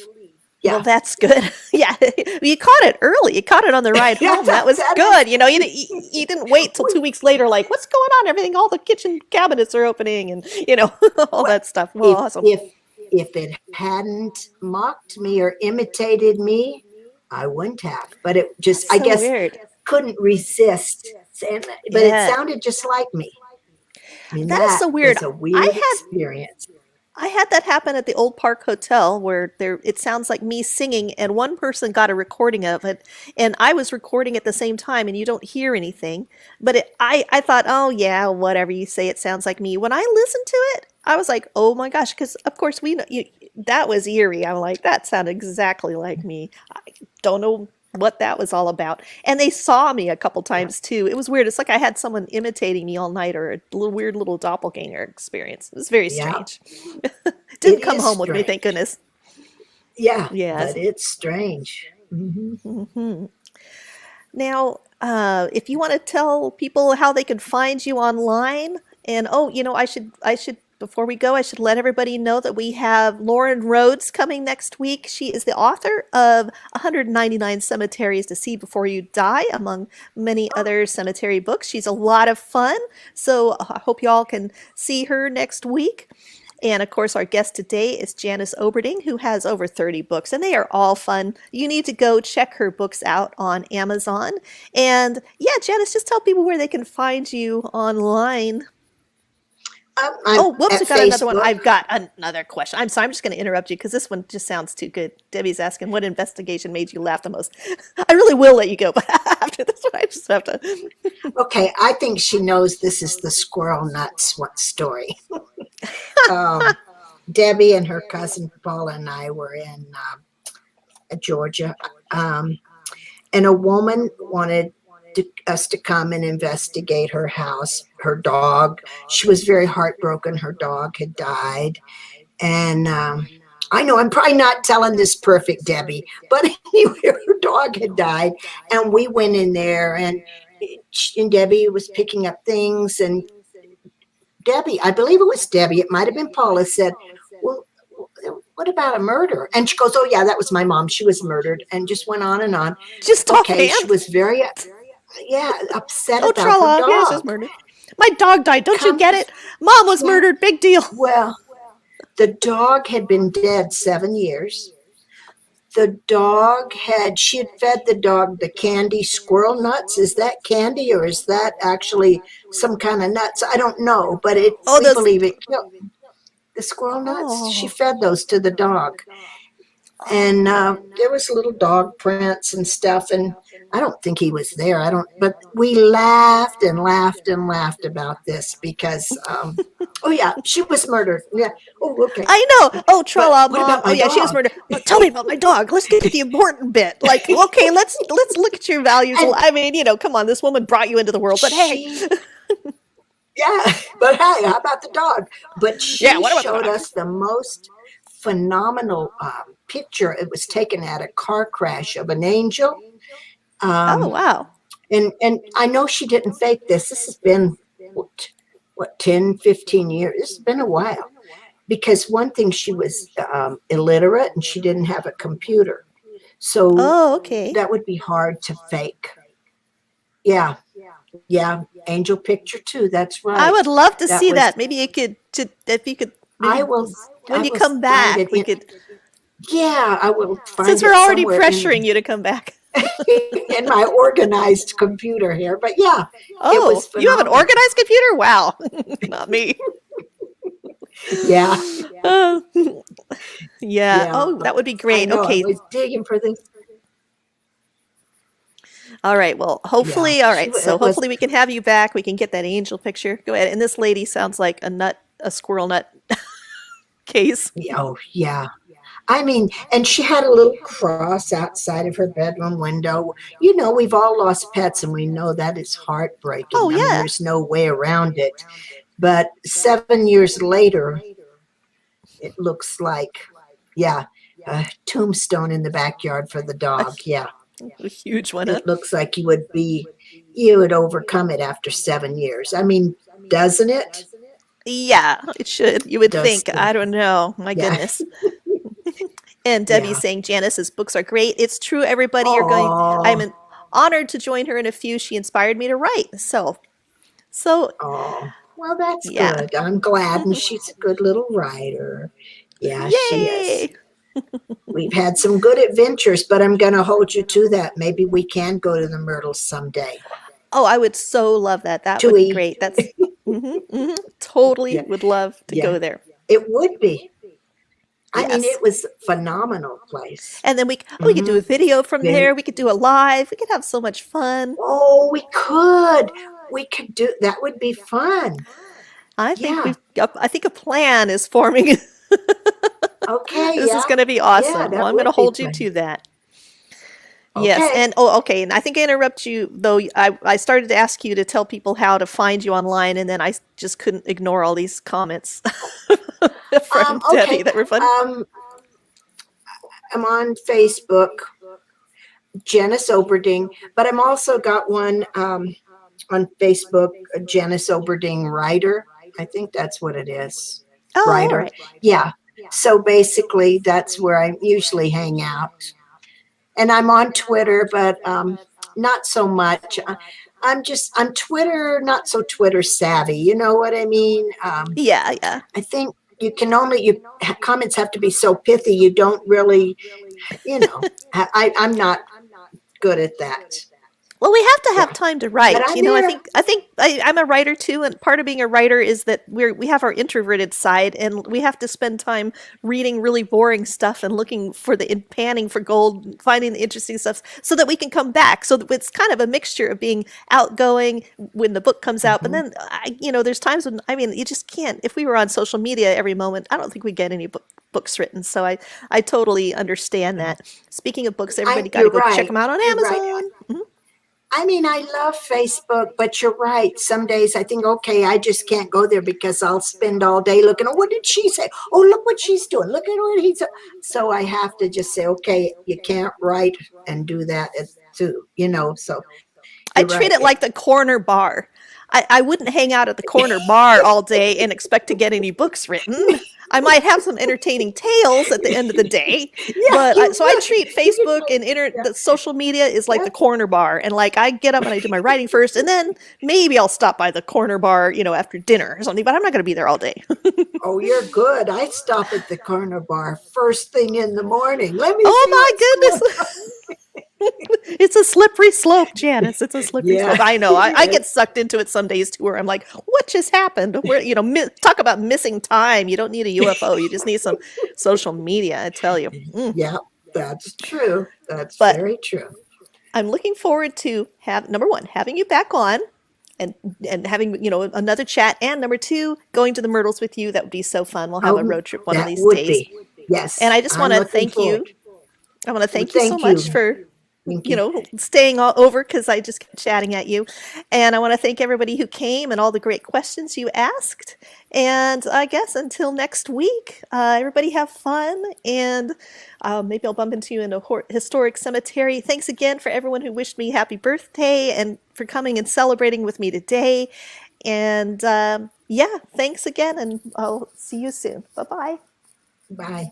A: Well,
B: Yeah.
A: that's good. Yeah, you caught it early. You caught it on the ride
B: Yeah,
A: home. That was
B: that
A: good.
B: is.
A: You didn't wait till 2 weeks later. Like, what's going on? Everything, all the kitchen cabinets are opening, and all
B: Well,
A: that stuff. Well,
B: if
A: awesome.
B: if if it hadn't mocked me or imitated me, I wouldn't have. But it just,
A: That's
B: I
A: so
B: guess,
A: weird.
B: couldn't resist saying that. But it
A: Yeah,
B: sounded just like me. I mean,
A: that is
B: that
A: so weird.
B: was a
A: I
B: weird
A: had
B: experience.
A: I had that happen at the Old Park Hotel where it sounds like me singing and one person got a recording of it and I was recording at the same time and you don't hear anything. But I thought, oh yeah, whatever you say, it sounds like me. When I listened to it, I was like, oh my gosh, because of course we know that was eerie. I'm like, that sounded exactly like me. I don't know what that was all about. And they saw me a couple
B: Yeah,
A: times too. It was weird. It's like I had someone imitating me all night or a little weird little doppelganger experience. It was very
B: yeah,
A: strange.
B: it
A: Didn't come
B: is
A: home with me, thank
B: strange.
A: goodness.
B: Yeah,
A: Yes.
B: but it's strange.
A: Hmm. Now, if you want to tell people how they can find you online, and oh, I should before we go, I should let everybody know that we have Lauren Rhodes coming next week. She is the author of 199 Cemeteries to See Before You Die, among many other cemetery books. She's a lot of fun, so I hope y'all can see her next week. And of course, our guest today is Janice Oberding, who has over 30 books, and they are all fun. You need to go check her books out on Amazon. And yeah, Janice, just tell people where they can find you online.
B: I'm
A: Oh, whoops,
B: at
A: I got another one.
B: Facebook.
A: I've got another question. I'm sorry, I'm just going to interrupt you because this one just sounds too good. Debbie's asking, what investigation made you laugh the most? I really will let you go, but after this one, I just have to.
B: Okay, I think she knows this is the squirrel nuts story. Um, Debbie and her cousin Paula and I were in Georgia, um, and a woman wanted us to come and investigate her house, her dog. She was very heartbroken. Her dog had died. And I know I'm probably not telling this perfect, Debbie, but anyway, her dog had died. And we went in there, and Debbie was picking up things. And Debbie, I believe it was Debbie, it might have been Paula, said, well, what about a murder? And she goes, oh, yeah, that was my mom. She was murdered, and just went on and on.
A: Just
B: Okay, she
A: offhand?
B: was very, yeah, upset
A: Oh,
B: about her
A: Trella, yeah, she was
B: dog.
A: murdered. My dog died. Don't you
B: Come
A: get
B: to,
A: it? Mom was
B: yeah,
A: murdered. Big deal.
B: well, the dog had been dead 7 years. The dog she had fed the dog the candy squirrel nuts. Is that candy or is that actually some kind of nuts? I don't know, but
A: Oh,
B: we
A: those.
B: believe it killed the squirrel nuts. She
A: Oh.
B: fed those to the dog. And there was little dog prints and stuff, and I don't think he was there. I don't, but we laughed and laughed and laughed about this because, oh yeah, she was murdered. Yeah. Oh, okay.
A: I know. Oh,
B: But
A: Trella,
B: what
A: mom.
B: about
A: Oh,
B: my
A: yeah, she was
B: dog?
A: murdered. Well, tell me about my dog. Let's get to the important bit. Like, okay, let's look at your values.
B: And
A: I mean, come on, this woman brought you into the world, but hey,
B: she Yeah, but hey, how about the dog? But
A: Yeah,
B: she
A: what about the
B: showed
A: dog?
B: us the most phenomenal picture. It was taken at a car crash of an angel.
A: Oh,
B: Um,
A: wow.
B: and I know she didn't fake this. This has been, what, 10, 15 years? It's been a while. Because one thing, she was illiterate and she didn't have a computer. So
A: Oh, okay.
B: that would be hard to fake. Yeah, yeah. Angel picture too. That's
A: I
B: right.
A: would love to
B: That
A: see
B: was,
A: that. Maybe you could, if you could,
B: I
A: maybe
B: will,
A: when
B: I
A: you
B: will
A: come
B: find
A: back,
B: it
A: we
B: in,
A: could,
B: yeah, I will
A: since
B: find
A: we're
B: it
A: already
B: somewhere
A: pressuring you to come back.
B: in my organized computer here. But yeah, it was
A: Oh, you have an
B: phenomenal.
A: organized computer? Wow. Not me.
B: Yeah,
A: Oh, yeah.
B: yeah.
A: Oh, that would be
B: I
A: great.
B: know. I
A: Okay.
B: was digging for this.
A: All right. Well,
B: Yeah,
A: hopefully, all
B: she
A: right.
B: wa-
A: So
B: it was.
A: hopefully we can have you back. We can get that angel picture. Go ahead. And this lady sounds like a squirrel nut case.
B: Oh yeah. I mean, and she had a little cross outside of her bedroom window. You know, we've all lost pets, and we know that is
A: Oh,
B: heartbreaking. I mean,
A: yeah.
B: there's no way around it. But 7 years later, it looks like, yeah, a tombstone in the backyard for the
A: A,
B: dog. Yeah,
A: a huge one, huh?
B: it looks like you would overcome it after 7 years. I mean, doesn't it?
A: Yeah, it should. You would
B: Does
A: think.
B: the,
A: I don't know. My
B: yeah,
A: goodness. And Debbie's
B: yeah.
A: saying Janice's books are great. It's true, everybody. You're going.
B: Oh,
A: I'm honored to join her in a few. She inspired me to write. So
B: oh. Well, that's
A: yeah.
B: good. I'm glad. And she's a good little writer. Yeah, she is.
A: Yay!
B: We've had some good adventures, but I'm going to hold you to that. Maybe we can go to the Myrtles someday.
A: Oh, I would so love that. That would be
B: Tui.
A: great. That's totally
B: Yeah,
A: would love to
B: yeah.
A: go there.
B: It would be. I mean,
A: Yes.
B: it was a phenomenal place.
A: And then we could do
B: Hmm.
A: a video from
B: Very.
A: there. We could do a live. We could have so much fun.
B: Oh, we could. We could do that. Would be fun. Yeah.
A: I think a plan is forming.
B: Okay.
A: This is
B: Yeah.
A: going to be
B: Yeah.
A: awesome. Well,
B: That
A: I'm going to
B: would be
A: hold you
B: fun.
A: to that. Yes.
B: Okay.
A: And okay. And I think I interrupt you, though. I started to ask you to tell people how to find you online, and then I just couldn't ignore all these comments from Debbie
B: Okay.
A: that were fun.
B: I'm on Facebook, Janice Oberding, but I'm also got one on Facebook, Janice Oberding Writer. I think that's what it is.
A: Oh, all
B: Writer.
A: right.
B: Yeah. So basically, that's where I usually hang out. And I'm on Twitter, but not so much. I'm Twitter, not so Twitter savvy. You know what I mean?
A: Yeah, yeah.
B: I think you can only, your comments have to be so pithy. You don't really, you know, I'm not good at that.
A: Well, we have to have
B: Yeah.
A: time to
B: But
A: write.
B: I'm
A: You know,
B: there.
A: I'm a writer too, and part of being a writer is that we have our introverted side, and we have to spend time reading really boring stuff and looking for panning for gold, finding the interesting stuff, so that we can come back. So that it's kind of a mixture of being outgoing when the book comes out, but
B: Mhm.
A: then there's times when you just can't. If we were on social media every moment, I don't think we'd get any books written. So I totally understand that. Speaking of books, everybody got to
B: You're
A: go check
B: right.
A: them out on
B: You're right.
A: Amazon. Mhm.
B: I mean, I love Facebook, but you're right. Some days I think, okay, I just can't go there because I'll spend all day looking. Oh, what did she say? Oh, look what she's doing. Look at what he's. So I have to just say, okay, you can't write and do that too. So
A: I
B: you're
A: treat
B: right.
A: it like the corner bar. I wouldn't hang out at the corner bar all day and expect to get any books written. I might have some entertaining tales at the end of the day,
B: Yeah,
A: but
B: you
A: so I
B: would.
A: treat
B: You
A: Facebook
B: would.
A: and
B: Yeah.
A: the social media is like
B: Yeah.
A: the corner bar, and like I get up and I do my writing first, and then maybe I'll stop by the corner bar, after dinner or something. But I'm not going to be there all day.
B: Oh, you're good. I stop at the corner bar first thing in the morning. Let me
A: Oh
B: see
A: my
B: what's going
A: goodness!
B: on.
A: It's a slippery slope, Janice. It's a slippery
B: Yeah.
A: slope. I know. I get
B: Yes.
A: sucked into it some days too, where I'm like, "What just happened?" Where talk about missing time. You don't need a UFO. You just need some social media. I tell you.
B: Yeah, that's true. That's
A: But
B: very true.
A: I'm looking forward to number one, having you back on, and having another chat, and number two, going to the Myrtles with you. That would be so fun. We'll have a
B: Oh,
A: road trip one of
B: that
A: these
B: would
A: days.
B: be.
A: And
B: Yes,
A: I just want
B: I'm
A: to
B: looking
A: thank
B: forward.
A: you. I want to
B: Well,
A: thank you so
B: thank
A: much
B: you.
A: for
B: Thank you.
A: staying all over because I just kept chatting at you. And I want to thank everybody who came and all the great questions you asked. And I guess until next week, everybody have fun. And maybe I'll bump into you in a historic cemetery. Thanks again for everyone who wished me happy birthday and for coming and celebrating with me today. And yeah, thanks again. And I'll see you soon. Bye-bye.
B: Bye.